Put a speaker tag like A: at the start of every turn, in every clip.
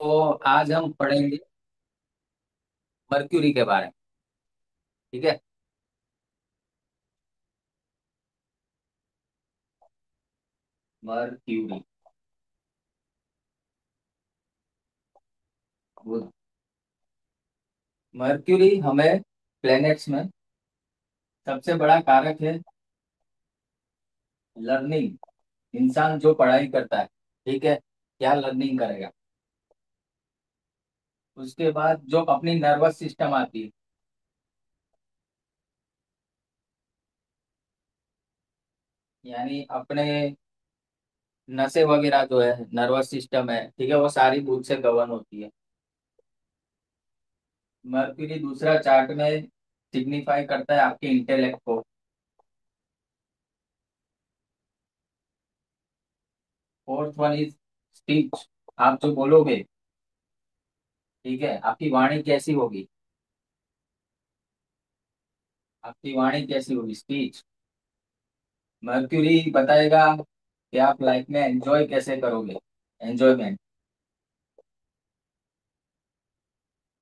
A: तो आज हम पढ़ेंगे मर्क्यूरी के बारे में। ठीक है। मर्क्यूरी। वो मर्क्यूरी हमें प्लैनेट्स में सबसे बड़ा कारक है। लर्निंग। इंसान जो पढ़ाई करता है, ठीक है, क्या लर्निंग करेगा। उसके बाद जो अपनी नर्वस सिस्टम आती है, यानी अपने नसें वगैरह जो है, नर्वस सिस्टम है, ठीक है, वो सारी बुध से गवर्न होती है। मर्क्यूरी दूसरा चार्ट में सिग्निफाई करता है आपके इंटेलेक्ट को। Fourth one is speech. आप जो बोलोगे, ठीक है, आपकी वाणी कैसी होगी। आपकी वाणी कैसी होगी, स्पीच। मर्क्यूरी बताएगा कि आप लाइफ में एंजॉय कैसे करोगे। एंजॉयमेंट।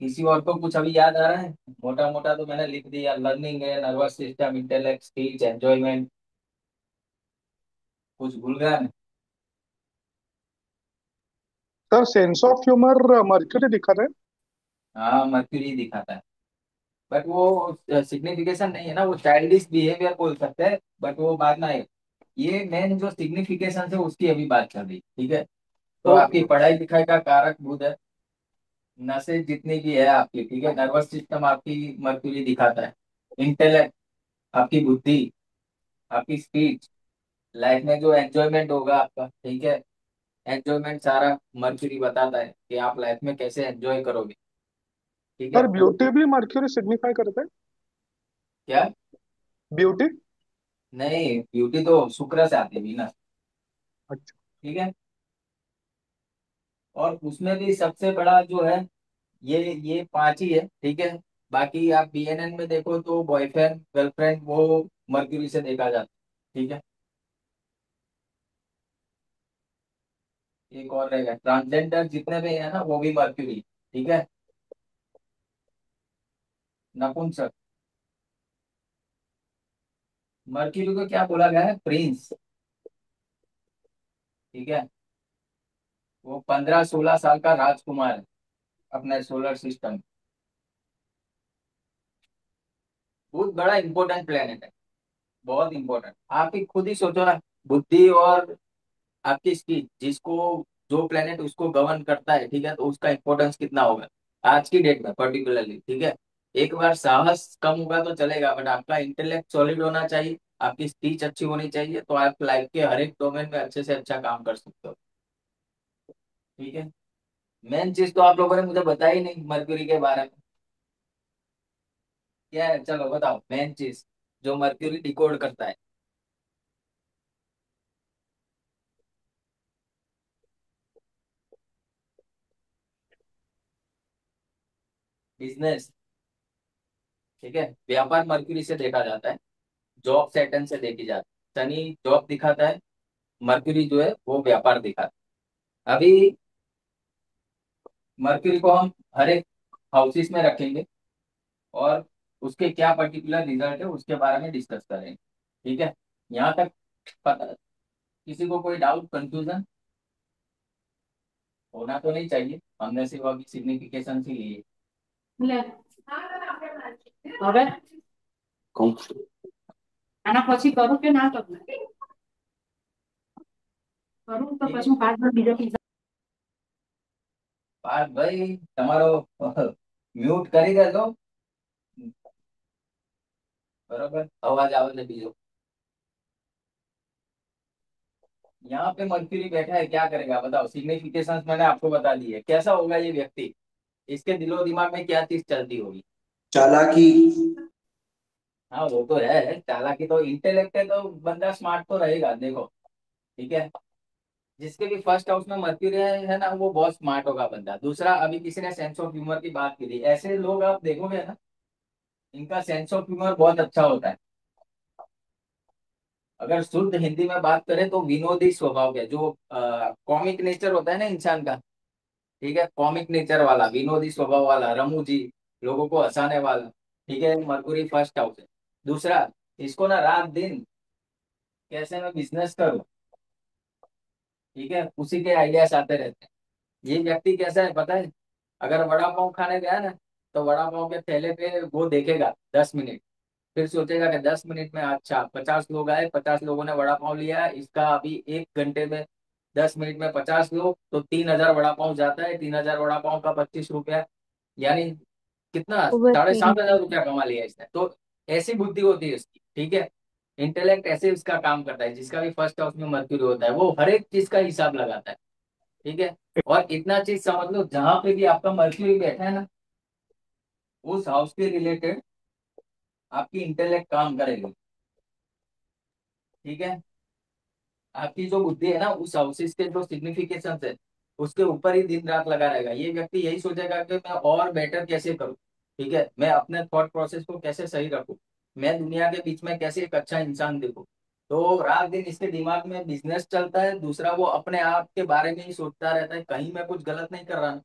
A: किसी और को कुछ अभी याद आ रहा है? मोटा मोटा तो मैंने लिख दिया, लर्निंग है, nervous system, intellect, speech, enjoyment. कुछ भूल गया मैं?
B: Sir sense of humour mercury दिखा रहे हैं।
A: हाँ, मर्क्यूरी दिखाता है। बट वो सिग्निफिकेशन नहीं है ना, वो चाइल्डिश बिहेवियर बोल सकते हैं, बट वो बाद में आएगा। ये मेन जो सिग्निफिकेशन है उसकी अभी बात चल रही, ठीक है। तो आपकी
B: ओके।
A: पढ़ाई लिखाई का कारक बुध है। नसें जितनी भी है आपकी, ठीक है, नर्वस सिस्टम आपकी मर्क्यूरी दिखाता है। इंटेलेक्ट, आपकी बुद्धि, आपकी स्पीच, लाइफ में जो एंजॉयमेंट होगा आपका, ठीक है, एंजॉयमेंट सारा मर्क्यूरी बताता है कि आप लाइफ में कैसे एंजॉय करोगे। ठीक
B: सर
A: है।
B: ब्यूटी भी मर्क्यूरी सिग्निफाई करता है।
A: क्या?
B: ब्यूटी।
A: नहीं, ब्यूटी तो शुक्र से आती है, वीनस।
B: अच्छा।
A: ठीक है। और उसमें भी सबसे बड़ा जो है, ये पांच ही है, ठीक है। बाकी आप बीएनएन में देखो तो बॉयफ्रेंड गर्लफ्रेंड वो मर्क्यूरी से देखा जाता है, ठीक है। एक और रहेगा, ट्रांसजेंडर जितने भी है ना वो भी मर्क्यूरी, ठीक है। नपुंसक। मर्क्यूरी को क्या बोला गया है? प्रिंस। ठीक है। वो 15-16 साल का राजकुमार है अपने सोलर सिस्टम। बहुत बड़ा इंपॉर्टेंट प्लेनेट है, बहुत इंपॉर्टेंट। आप ही खुद ही सोचो ना, बुद्धि और आपकी स्पीच, जिसको जो प्लेनेट उसको गवर्न करता है, ठीक है, तो उसका इंपॉर्टेंस कितना होगा आज की डेट में पर्टिकुलरली, ठीक है। एक बार साहस कम होगा तो चलेगा, बट आपका इंटेलेक्ट सॉलिड होना चाहिए, आपकी स्पीच अच्छी होनी चाहिए, तो आप लाइफ के हर एक डोमेन में अच्छे से अच्छा काम कर सकते हो। ठीक है। मेन चीज तो आप लोगों ने मुझे बताई नहीं मर्क्यूरी के बारे में। क्या है, चलो बताओ मेन चीज जो मर्क्यूरी डिकोड करता है। बिजनेस। ठीक है, व्यापार मर्क्यूरी से देखा जाता है। जॉब सैटर्न से देखी जाती है। शनि जॉब दिखाता है, मर्क्यूरी जो है वो व्यापार दिखाता है। अभी मर्क्यूरी को हम हर एक हाउसेस में रखेंगे, और उसके क्या पर्टिकुलर रिजल्ट है उसके बारे में डिस्कस करेंगे। ठीक है। यहाँ तक पता? किसी को कोई डाउट, कंफ्यूजन होना तो नहीं चाहिए, हमने सिर्फ अभी सिग्निफिकेशन ही लिए।
B: લે. હવે આના પછી કરું કે ના કરું? કરું તો
A: ठीक है।
B: પછી હું 5 મિનિટ બીજો પીઝા.
A: पार्थ भाई તમારો મ્યુટ કરી દેજો, બરોબર અવાજ આવે છે બીજો। यहाँ पे मर्क्यूरी बैठा है, क्या करेगा बताओ? सिग्निफिकेशंस मैंने आपको बता दी है, कैसा होगा ये व्यक्ति, इसके दिलो दिमाग में क्या चीज चलती होगी।
B: ચાલાકી.
A: हाँ वो तो है, चालाकी तो इंटेलेक्ट है तो बंदा स्मार्ट तो रहेगा, देखो। ठीक है। जिसके भी फर्स्ट हाउस में मर्क्यूरी है ना, वो बहुत स्मार्ट होगा बंदा। दूसरा, अभी किसी ने सेंस ऑफ ह्यूमर की बात की थी, ऐसे लोग आप देखोगे ना, इनका सेंस ऑफ ह्यूमर बहुत अच्छा होता है। अगर शुद्ध हिंदी में बात करें तो विनोदी स्वभाव के, जो कॉमिक नेचर होता है ना इंसान का, ठीक है, कॉमिक नेचर वाला, विनोदी स्वभाव वाला, रमूजी, लोगों को हंसाने वाला। ठीक है, मरकुरी फर्स्ट हाउस है। दूसरा, इसको ना रात दिन कैसे मैं बिजनेस करूं, ठीक है, उसी के आइडियाज आते रहते हैं। ये व्यक्ति कैसा है पता है, अगर वड़ा पाव खाने गया ना, तो वड़ा पाव के ठेले पे वो देखेगा 10 मिनट, फिर सोचेगा कि 10 मिनट में अच्छा 50 लोग आए, 50 लोगों ने वड़ा पाव लिया, इसका अभी 1 घंटे में 10 मिनट में 50 लोग, तो 3,000 वड़ा पाव जाता है, 3,000 वड़ा पाव का 25 रुपया, यानी कितना,
B: ओवर
A: 7,500 रुपया
B: थिंकिंग।
A: कमा लिया इसने। तो ऐसी बुद्धि होती है इसकी, ठीक है। इंटेलेक्ट ऐसे उसका काम करता है, जिसका भी फर्स्ट हाउस में मर्क्यूरी होता है वो हर एक चीज का हिसाब लगाता है, ठीक है। और इतना चीज समझ लो, जहां पे भी आपका मर्क्यूरी बैठा है ना, उस हाउस के रिलेटेड आपकी इंटेलेक्ट काम करेगी, ठीक है। आपकी जो बुद्धि है ना, उस हाउसेस के जो सिग्निफिकेशन है उसके ऊपर ही दिन रात लगा रहेगा। ये व्यक्ति यही सोचेगा कि मैं और बेटर कैसे करूं, ठीक है, मैं अपने थॉट प्रोसेस को कैसे सही रखूं, मैं दुनिया के बीच में कैसे एक अच्छा इंसान दिखूं। तो रात दिन इसके दिमाग में बिजनेस चलता है, दूसरा वो अपने आप के बारे में ही सोचता रहता है, कहीं मैं कुछ गलत नहीं कर रहा हूं,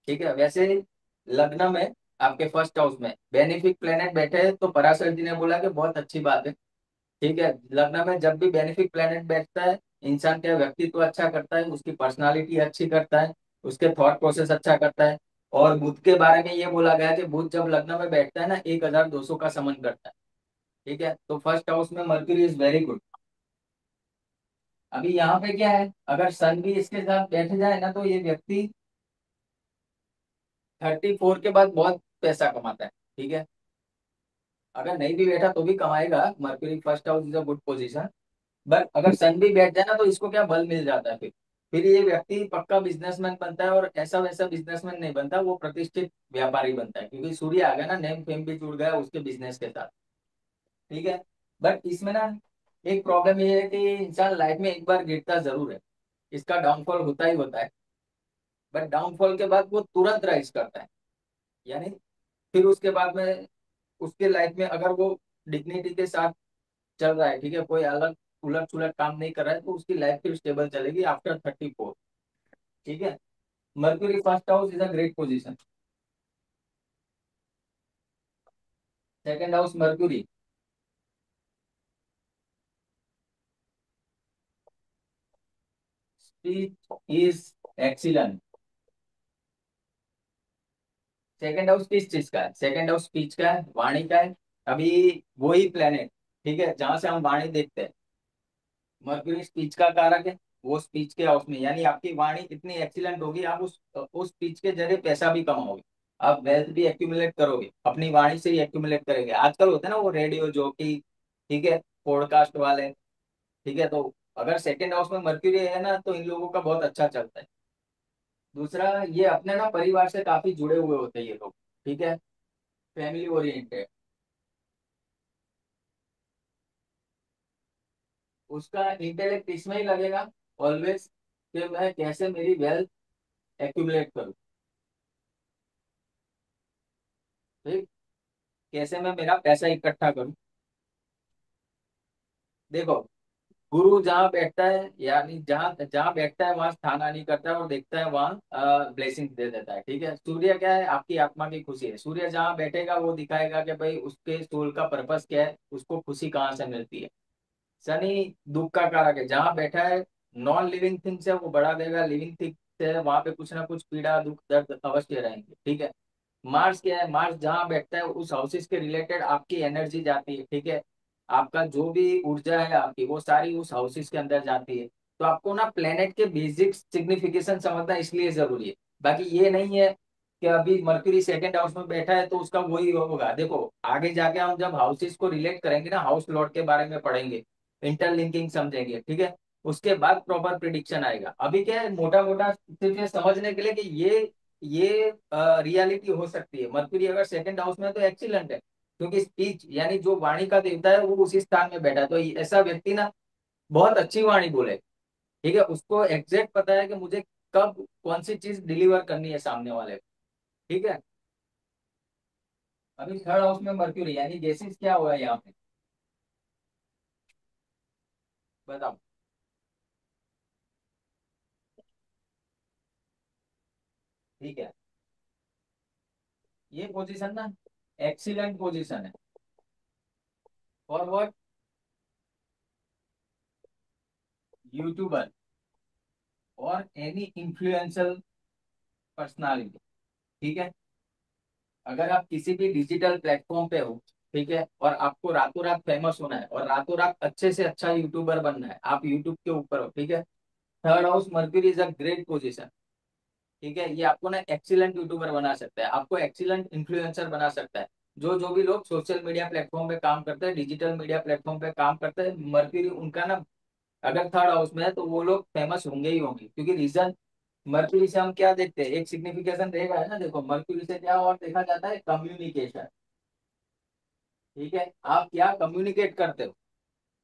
A: ठीक है। वैसे लग्न में आपके फर्स्ट हाउस में बेनिफिक प्लेनेट बैठे हैं, तो पराशर जी ने बोला कि बहुत अच्छी बात है, ठीक है। लग्न में जब भी बेनिफिक प्लेनेट बैठता है, इंसान का व्यक्तित्व अच्छा करता है, उसकी पर्सनालिटी अच्छी करता है, उसके थॉट प्रोसेस अच्छा करता है। और बुध के बारे में ये बोला गया है कि बुध जब लग्न में बैठता है ना, 1,200 का समन करता है, ठीक है। तो फर्स्ट हाउस में मर्क्यूरी इज वेरी गुड। अभी यहाँ पे क्या है, अगर सन भी इसके साथ बैठ जाए ना, तो ये व्यक्ति 34 के बाद बहुत पैसा कमाता है, ठीक है। अगर नहीं भी बैठा तो भी कमाएगा, mercury first house is a good position. But अगर सन भी बैठ जाए ना, तो इसको क्या बल मिल जाता है, फिर ये व्यक्ति पक्का बिजनेसमैन बनता है, और ऐसा वैसा बिजनेसमैन नहीं बनता, वो प्रतिष्ठित व्यापारी बनता है, क्योंकि सूर्य आ गया ना, नेम फेम भी जुड़ गया उसके बिजनेस के साथ, ठीक है। बट इसमें ना एक प्रॉब्लम ये है कि इंसान लाइफ में एक बार गिरता जरूर है, इसका डाउनफॉल होता ही होता है। बट डाउनफॉल के बाद वो तुरंत राइज करता है, यानी फिर उसके बाद में उसके लाइफ में अगर वो डिग्निटी के साथ चल रहा है, ठीक है, कोई अलग उलट सुलट काम नहीं कर रहा है, तो उसकी लाइफ फिर स्टेबल चलेगी आफ्टर 34, ठीक है। Mercury first house is a great position. Second house mercury, speech is excellent. Second house किस चीज का है, सेकंड हाउस स्पीच का है, वाणी का है। अभी वही प्लेनेट, ठीक है, जहां से हम वाणी देखते हैं, मर्क्यूरी स्पीच का कारक है, वो स्पीच के हाउस में, यानी आपकी वाणी इतनी एक्सीलेंट होगी, आप उस स्पीच के जरिए पैसा भी कमाओगे, आप वेल्थ भी एक्यूमुलेट करोगे, अपनी वाणी से ही एक्यूमुलेट करेंगे। आजकल होते हैं ना वो रेडियो जॉकी, ठीक है, पॉडकास्ट वाले, ठीक है। तो अगर सेकंड हाउस में मर्क्यूरी है ना, तो इन लोगों का बहुत अच्छा चलता है। दूसरा, ये अपने ना परिवार से काफी जुड़े हुए होते हैं ये लोग, ठीक है, फैमिली ओरिएंटेड। उसका इंटेलेक्ट इसमें ही लगेगा ऑलवेज, कि मैं कैसे मेरी वेल्थ एक्यूमुलेट करूं, ठीक, कैसे मैं मेरा पैसा इकट्ठा करूं। देखो, गुरु जहाँ बैठता है, यानी जहाँ जहाँ बैठता है वहां स्थान हानि करता है, और देखता है वहां ब्लेसिंग दे देता है, ठीक है। सूर्य क्या है, आपकी आत्मा की खुशी है, सूर्य जहाँ बैठेगा वो दिखाएगा कि भाई उसके सोल का पर्पस क्या है, उसको खुशी कहाँ से मिलती है। शनि दुख का कारक है, जहाँ बैठा है नॉन लिविंग थिंग्स है वो बढ़ा देगा, लिविंग थिंग्स है वहां पे कुछ ना कुछ पीड़ा दुख दर्द अवश्य रहेंगे, ठीक है। मार्स क्या है, मार्स जहाँ बैठता है उस हाउसेस के रिलेटेड आपकी एनर्जी जाती है, ठीक है, आपका जो भी ऊर्जा है आपकी वो सारी उस हाउसेस के अंदर जाती है। तो आपको ना प्लेनेट के बेसिक सिग्निफिकेशन समझना इसलिए जरूरी है। बाकी ये नहीं है कि अभी मर्क्यूरी सेकंड हाउस में बैठा है तो उसका वही होगा। देखो, आगे जाके हम जब हाउसेस को रिलेट करेंगे ना, हाउस लॉर्ड के बारे में पढ़ेंगे, इंटरलिंकिंग समझेंगे, ठीक है, उसके बाद प्रॉपर प्रिडिक्शन आएगा। अभी क्या है, मोटा मोटा सिर्फ ये समझने के लिए कि ये रियलिटी हो सकती है, मर्क्यूरी अगर सेकंड हाउस में है तो एक्सीलेंट है, क्योंकि स्पीच यानी जो वाणी का देवता है वो उसी स्थान में बैठा है, तो ऐसा व्यक्ति ना बहुत अच्छी वाणी बोले, ठीक है, उसको एग्जैक्ट पता है कि मुझे कब कौन सी चीज डिलीवर करनी है सामने वाले को, ठीक है। अभी थर्ड हाउस में मर्क्यूरी, यानी गेसिस क्या हुआ है यहाँ पे, बताओ। ठीक है, ये पोजीशन ना एक्सीलेंट पोजीशन है फॉर व्हाट, यूट्यूबर और एनी इन्फ्लुएंशियल पर्सनालिटी। ठीक है, अगर आप किसी भी डिजिटल प्लेटफॉर्म पे हो, ठीक है, और आपको रातों रात फेमस होना है और रातों रात अच्छे से अच्छा यूट्यूबर बनना है, आप यूट्यूब के ऊपर हो, ठीक है, third house mercury is a great position. ठीक है, ये आपको ना एक्सीलेंट यूट्यूबर बना सकता है, आपको एक्सीलेंट इन्फ्लुएंसर बना सकता है। जो जो भी लोग सोशल मीडिया प्लेटफॉर्म पे काम करते हैं, डिजिटल मीडिया प्लेटफॉर्म पे काम करते हैं, मर्क्यूरी उनका ना अगर थर्ड हाउस में है तो वो लोग फेमस होंगे ही होंगे, क्योंकि रीजन मर्क्यूरी से हम क्या देखते हैं, एक सिग्निफिकेशन रहेगा है ना, देखो मर्क्यूरी से क्या और देखा जाता है, कम्युनिकेशन। ठीक है, आप क्या कम्युनिकेट करते हो,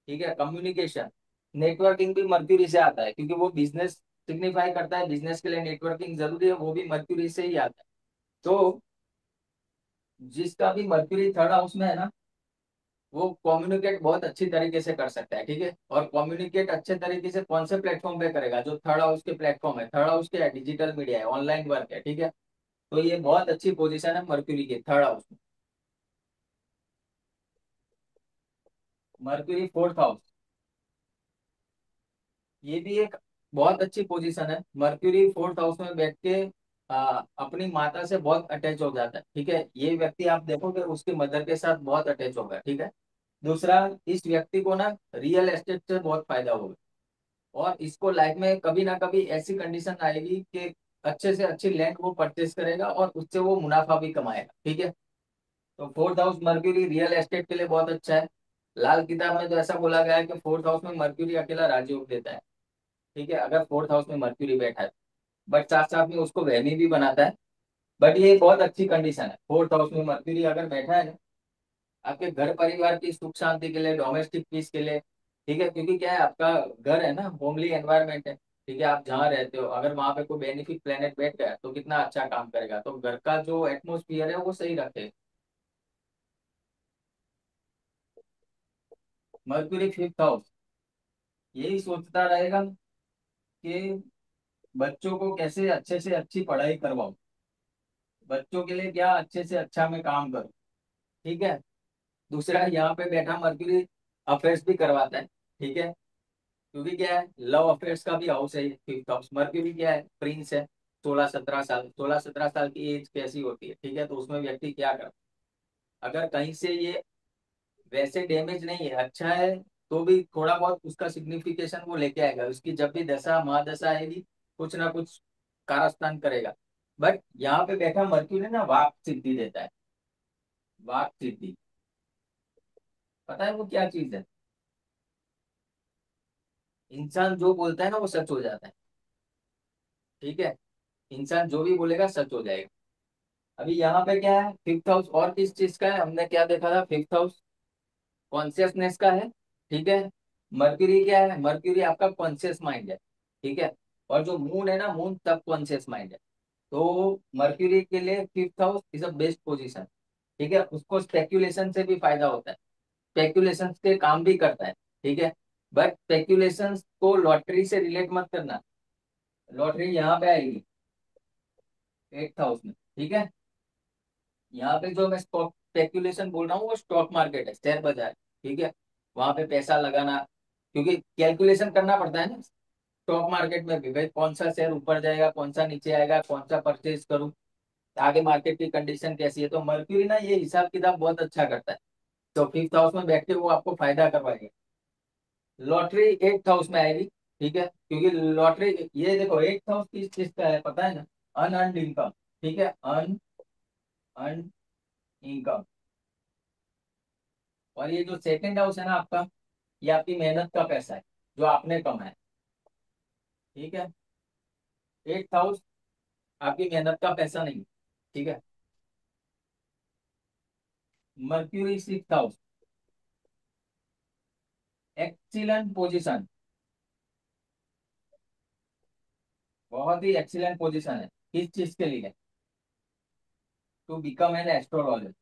A: ठीक है, कम्युनिकेशन। नेटवर्किंग भी मर्क्यूरी से आता है, क्योंकि वो बिजनेस सिग्निफाई करता है, बिजनेस के लिए नेटवर्किंग जरूरी है, वो भी मर्क्यूरी से ही आता है। तो जिसका भी मर्क्यूरी थर्ड हाउस में है ना, वो कम्युनिकेट बहुत अच्छी तरीके से कर सकता है। ठीक है, और कम्युनिकेट अच्छे तरीके से कौन से प्लेटफॉर्म पे करेगा, जो थर्ड हाउस के प्लेटफॉर्म है, थर्ड हाउस के डिजिटल मीडिया है, ऑनलाइन वर्क है। ठीक है, तो ये बहुत अच्छी पोजीशन है मर्क्यूरी की थर्ड हाउस में। मर्क्यूरी फोर्थ हाउस, ये भी एक बहुत अच्छी पोजीशन है। मर्क्यूरी फोर्थ हाउस में बैठ के अपनी माता से बहुत अटैच हो जाता है। ठीक है, ये व्यक्ति आप देखोगे उसकी मदर के साथ बहुत अटैच होगा। ठीक है, दूसरा, इस व्यक्ति को ना रियल एस्टेट से बहुत फायदा होगा, और इसको लाइफ में कभी ना कभी ऐसी कंडीशन आएगी कि अच्छे से अच्छी लैंड वो परचेस करेगा और उससे वो मुनाफा भी कमाएगा। ठीक है, तो fourth house mercury real estate के लिए बहुत अच्छा है। लाल किताब में तो ऐसा बोला गया है कि फोर्थ हाउस में मर्क्यूरी अकेला राजयोग देता है। ठीक है, अगर फोर्थ हाउस में मर्क्यूरी बैठा है, बट साथ साथ में उसको वहमी भी बनाता है। बट ये बहुत अच्छी कंडीशन है, फोर्थ हाउस में मर्क्यूरी अगर बैठा है ना, आपके घर परिवार की सुख शांति के लिए, डोमेस्टिक पीस के लिए। ठीक है, क्योंकि क्या है, आपका घर है ना, होमली एनवायरनमेंट है। ठीक है, आप जहाँ रहते हो, अगर वहां पे कोई बेनिफिक प्लेनेट बैठ गया तो कितना अच्छा काम करेगा, तो घर का जो एटमोस्फियर है वो सही रखे। मर्क्यूरी फिफ्थ हाउस यही सोचता रहेगा कि बच्चों को कैसे अच्छे से अच्छी पढ़ाई करवाऊं, बच्चों के लिए क्या अच्छे से अच्छा मैं काम करूं। ठीक है, दूसरा, यहाँ पे बैठा मर्क्यूरी अफेयर्स भी करवाता है। ठीक है, क्योंकि क्या है, लव अफेयर्स का भी हाउस है फिफ्थ हाउस। मर्क्यूरी क्या है, प्रिंस है। 16-17 साल, 16-17 साल की एज कैसी होती है, ठीक है, तो उसमें व्यक्ति क्या कर, अगर कहीं से ये वैसे डैमेज नहीं है, अच्छा है, तो भी थोड़ा बहुत उसका सिग्निफिकेशन वो लेके आएगा, उसकी जब भी दशा महादशा आएगी कुछ ना कुछ कारस्तान करेगा। बट यहाँ पे बैठा मर्क्यूरी ना वाक सिद्धि देता है, वाक सिद्धि। पता है वो क्या चीज है, इंसान जो बोलता है ना वो सच हो जाता है। ठीक है, इंसान जो भी बोलेगा सच हो जाएगा। अभी यहाँ पे क्या है, फिफ्थ हाउस और किस चीज का है, हमने क्या देखा था, फिफ्थ हाउस कॉन्शियसनेस का है। ठीक है, मर्क्यूरी क्या है, मर्क्यूरी आपका कॉन्शियस माइंड है। ठीक है, और जो मून है ना, मून सब कॉन्शियस माइंड है। तो मर्क्यूरी के लिए fifth house is a best position. ठीक है, उसको स्पेक्यूलेशन से भी फायदा होता है, स्पेक्यूलेशन के काम भी करता है। ठीक है, बट स्पेक्यूलेशन को लॉटरी से रिलेट मत करना, लॉटरी यहाँ पे आएगी एट्थ हाउस में। ठीक है, यहाँ पे जो मैं स्टॉक स्पेक्यूलेशन बोल रहा हूँ वो स्टॉक मार्केट है, शेयर बाजार। ठीक है, वहां पे पैसा लगाना, क्योंकि कैलकुलेशन करना पड़ता है ना स्टॉक मार्केट में भी, भाई कौन सा शेयर ऊपर जाएगा, कौन सा नीचे आएगा, कौन सा परचेज करूँ, आगे मार्केट की कंडीशन कैसी है। तो मर्क्यूरी ना ये हिसाब किताब बहुत अच्छा करता है, तो फिफ्थ हाउस में बैठ के वो आपको फायदा करवाएगा। लॉटरी एट्थ हाउस में आएगी। ठीक है, क्योंकि लॉटरी, ये देखो एट्थ हाउस किस चीज का है पता है ना, अनअर्नड इनकम। ठीक है, अन अर्न इनकम। और ये जो सेकंड हाउस है ना आपका, ये आपकी मेहनत का पैसा है जो आपने कमाया। ठीक है, एट्थ हाउस आपकी मेहनत का पैसा नहीं। ठीक है, Mercury sixth house excellent position, बहुत ही एक्सीलेंट पोजीशन है किस चीज के लिए, to become an astrologer,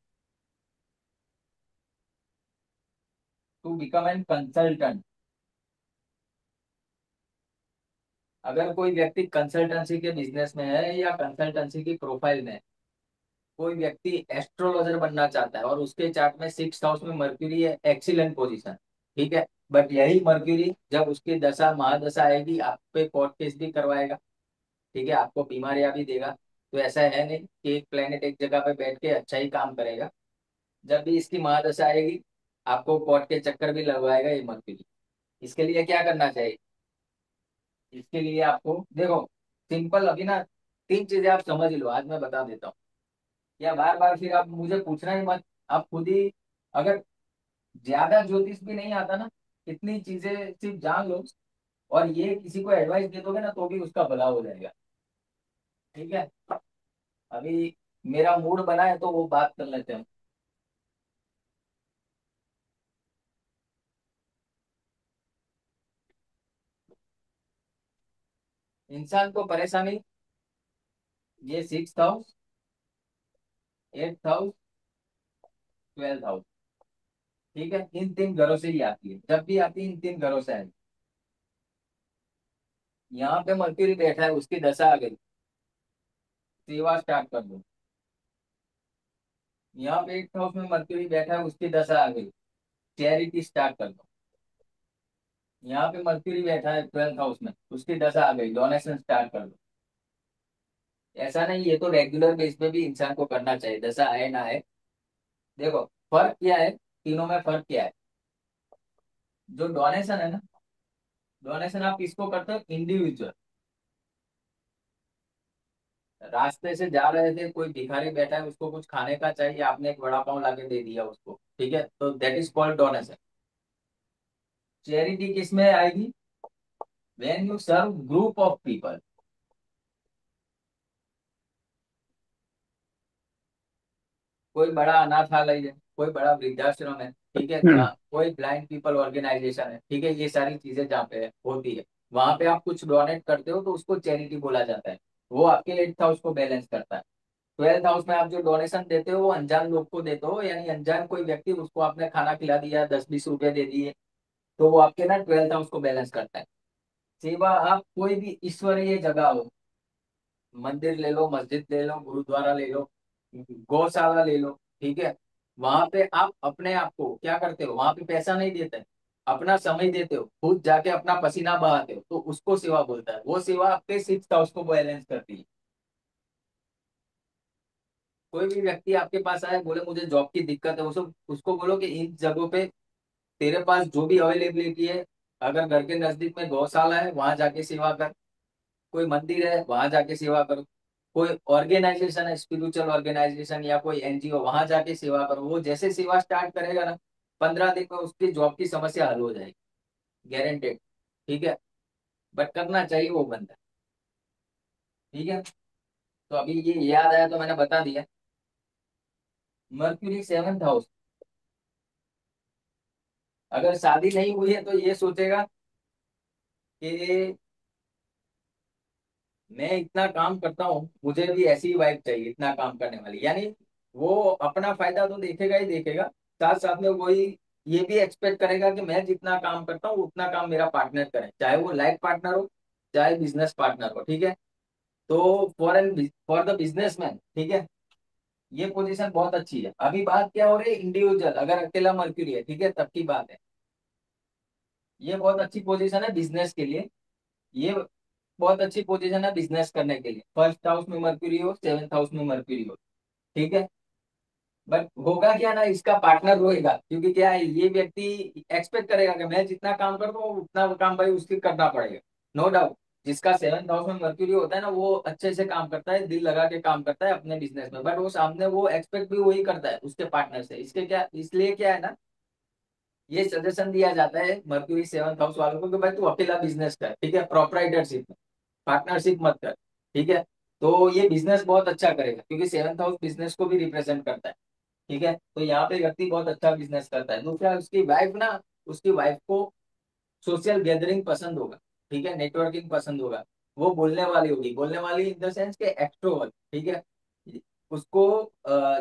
A: to become an consultant. अगर कोई व्यक्ति कंसल्टेंसी के बिजनेस में है या कंसल्टेंसी की प्रोफाइल में है, कोई व्यक्ति एस्ट्रोलॉजर बनना चाहता है और उसके चार्ट में 6 हाउस में मर्क्यूरी है, एक्सीलेंट पोजीशन, ठीक है। बट यही मर्क्यूरी जब उसकी दशा महादशा आएगी, आप पे कोर्ट केस भी करवाएगा, ठीक है, आपको बीमारियां भी देगा। तो ऐसा है नहीं कि एक प्लेनेट एक जगह पे बैठ के अच्छा ही काम करेगा। जब भी इसकी महादशा आएगी, आपको कोर्ट के चक्कर भी लगवाएगा ये मर्क्यूरी। इसके लिए क्या करना चाहिए? इसके लिए आपको देखो, सिंपल अभी ना 3 चीजें आप समझ लो, आज मैं बता देता हूँ। या बार बार फिर आप मुझे पूछना ही मत, आप खुद ही, अगर ज्यादा ज्योतिष भी नहीं आता ना, इतनी चीजें सिर्फ जान लो और ये किसी को एडवाइस दे दोगे ना तो भी उसका भला हो जाएगा, ठीक है। अभी मेरा मूड बना है तो वो बात कर लेते हैं। इंसान को परेशानी, ये 6 हाउस, 8 हाउस, 12 हाउस, ठीक है, इन 3 घरों से ही आती है, जब भी आती है इन 3 घरों से आएगी। यहाँ पे मर्क्यूरी बैठा है, उसकी दशा आ गई, सेवा स्टार्ट कर दो। यहाँ पे 8 हाउस में मर्क्यूरी बैठा है, उसकी दशा आ गई, चैरिटी स्टार्ट कर दो। यहाँ पे मर्क्यूरी बैठा है 12 हाउस में, उसकी दशा आ गई, डोनेशन स्टार्ट कर दो। ऐसा नहीं, ये तो रेगुलर बेस पे भी इंसान को करना चाहिए, दशा आए ना आए। देखो, फर्क क्या है, तीनों में फर्क क्या है? जो डोनेशन है ना, डोनेशन आप किसको करते हो? इंडिविजुअल। रास्ते से जा रहे थे, कोई भिखारी बैठा है, उसको कुछ खाने का चाहिए, आपने एक वड़ा पाव लाके दे दिया उसको, ठीक है, तो that is called donation. Charity किस में आएगी? When you serve group of people. कोई बड़ा अनाथालय है, कोई बड़ा वृद्धाश्रम है, ठीक है,
B: हम्म।
A: जहाँ कोई ब्लाइंड पीपल ऑर्गेनाइजेशन है, ठीक है, ये सारी चीजें जहाँ पे होती है, वहां पे आप कुछ डोनेट करते हो तो उसको चैरिटी बोला जाता है। वो आपके 8 हाउस को बैलेंस करता है। 12 हाउस में आप जो डोनेशन देते हो वो अनजान लोग को देते हो, यानी अनजान कोई व्यक्ति, उसको आपने खाना खिला दिया, 10-20 रुपए दे दिए, तो वो आपके ना 12 हाउस को बैलेंस करता है। सेवा, आप कोई भी ईश्वरीय जगह हो, मंदिर ले लो, मस्जिद ले लो, गुरुद्वारा ले लो, गौशाला ले लो, ठीक है, वहां पे आप अपने आप को क्या करते हो? वहां पे पैसा नहीं देते, अपना समय देते हो, खुद जाके अपना पसीना बहाते हो, तो उसको सेवा बोलता है। वो सेवा आपके 6 हाउस को बैलेंस करती है। कोई भी व्यक्ति आपके पास आए, बोले मुझे जॉब की दिक्कत है, उसको बोलो कि इन जगहों पे तेरे पास जो भी अवेलेबिलिटी है, अगर घर के नजदीक में गौशाला है वहां जाके सेवा कर, कोई मंदिर है वहां जाके सेवा करो, कोई ऑर्गेनाइजेशन है, स्पिरिचुअल ऑर्गेनाइजेशन या कोई एनजीओ, वहां जाके सेवा करो। वो जैसे सेवा स्टार्ट करेगा ना, 15 दिन में उसकी जॉब की समस्या हल हो जाएगी, गारंटेड, ठीक है। बट करना चाहिए वो बंदा, ठीक है। तो अभी ये याद आया तो मैंने बता दिया। मर्क्यूरी 7th हाउस, अगर शादी नहीं हुई है तो ये सोचेगा कि मैं इतना काम करता हूँ, मुझे भी ऐसी ही वाइफ चाहिए इतना काम करने वाली, यानी वो अपना फायदा तो देखेगा ही देखेगा, साथ साथ में वही ये भी एक्सपेक्ट करेगा कि मैं जितना काम करता हूँ उतना काम मेरा पार्टनर करे, चाहे वो लाइफ पार्टनर हो, चाहे बिजनेस पार्टनर हो, ठीक है। तो फॉर द बिजनेसमैन, ठीक है, ये पोजीशन बहुत अच्छी है। अभी बात क्या हो रही है? इंडिविजुअल, अगर अकेला मर्क्यूरी है, ठीक है, तब की बात है। ये बहुत अच्छी पोजीशन है बिजनेस के लिए, ये बहुत अच्छी पोजीशन है बिजनेस करने के लिए। 1st हाउस में मर्क्यूरी हो, 7th हाउस में मर्क्यूरी हो, ठीक है। बट होगा क्या ना, इसका पार्टनर रोएगा, क्योंकि क्या है, ये व्यक्ति एक्सपेक्ट करेगा कि मैं जितना काम करता हूँ उतना काम भाई उसकी करना पड़ेगा। नो डाउट, जिसका 7th हाउस में मर्क्यूरी होता है ना, वो अच्छे से काम करता है, दिल लगा के काम करता है अपने बिजनेस में, बट वो सामने वो एक्सपेक्ट भी वही करता है उसके पार्टनर से। इसके क्या, इसलिए क्या है ना, ये सजेशन दिया जाता है मर्क्यूरी 7th हाउस वालों को कि भाई तू अकेला बिजनेस कर, ठीक है, प्रोपराइटरशिप में, पार्टनरशिप मत कर, ठीक है। तो ये बिजनेस बहुत अच्छा करेगा, क्योंकि 7th हाउस बिजनेस को भी रिप्रेजेंट करता है, ठीक है। तो यहाँ पे व्यक्ति बहुत अच्छा बिजनेस करता है। दूसरा, उसकी वाइफ ना, उसकी वाइफ को सोशल गैदरिंग पसंद होगा, ठीक है, नेटवर्किंग पसंद होगा। वो बोलने वाली होगी, बोलने वाली इन द सेंस के एक्सट्रोवर्ट, ठीक है। उसको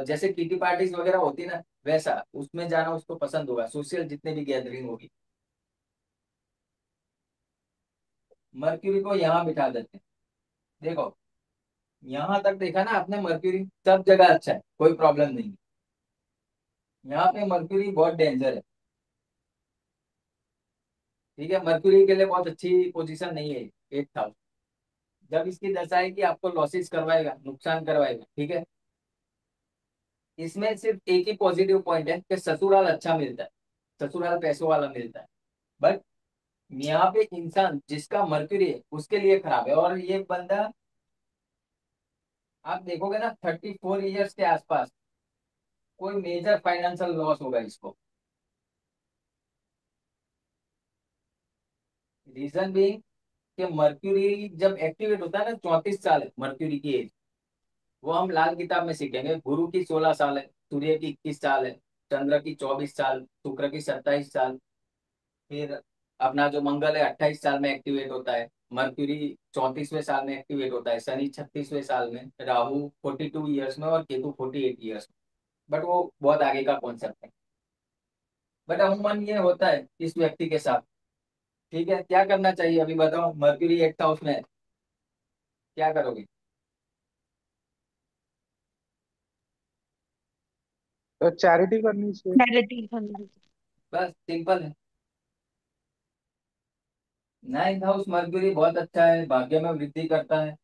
A: जैसे किटी पार्टीज वगैरह होती है ना, वैसा उसमें जाना उसको पसंद होगा, सोशल जितने भी गैदरिंग होगी। मर्क्यूरी को यहाँ बिठा देते हैं। देखो, यहाँ तक देखा ना आपने, मर्क्यूरी सब जगह अच्छा है, कोई प्रॉब्लम नहीं है। यहाँ पे मर्क्यूरी बहुत डेंजर है। ठीक है, मर्क्यूरी के लिए बहुत अच्छी पोजीशन नहीं है 8,000। जब इसकी दशा है कि आपको लॉसेस करवाएगा, नुकसान करवाएगा, ठीक है। इसमें सिर्फ एक ही पॉजिटिव पॉइंट है कि ससुराल अच्छा मिलता है, ससुराल पैसों वाला मिलता है। बट यहाँ पे इंसान जिसका मर्क्यूरी है उसके लिए खराब है। और ये बंदा, आप देखोगे ना 34 ईयर्स के आसपास कोई मेजर फाइनेंशियल लॉस होगा इसको। रीजन भी कि मर्क्यूरी जब एक्टिवेट होता है ना, 34 साल है मर्क्यूरी की एज। वो हम लाल किताब में सीखेंगे। गुरु की 16 साल है, सूर्य की 21 साल है, चंद्र की 24 साल, शुक्र की 27 साल, फिर अपना जो मंगल है 28 साल में एक्टिवेट होता है, मर्क्यूरी 34वें साल में एक्टिवेट होता है, शनि 36वें साल में, राहु 42 ईयर्स में और केतु 48 ईयर्स में। बट वो बहुत आगे का कॉन्सेप्ट है। बट अमूमन ये होता है इस व्यक्ति के साथ। ठीक है, क्या करना चाहिए अभी बताओ, मर्क्यूरी 8th हाउस में है, क्या करोगे?
B: तो चैरिटी करनी चाहिए।
C: चैरिटी करनी।
A: बस सिंपल है। 9th हाउस मर्क्यूरी बहुत अच्छा है, भाग्य में वृद्धि करता है।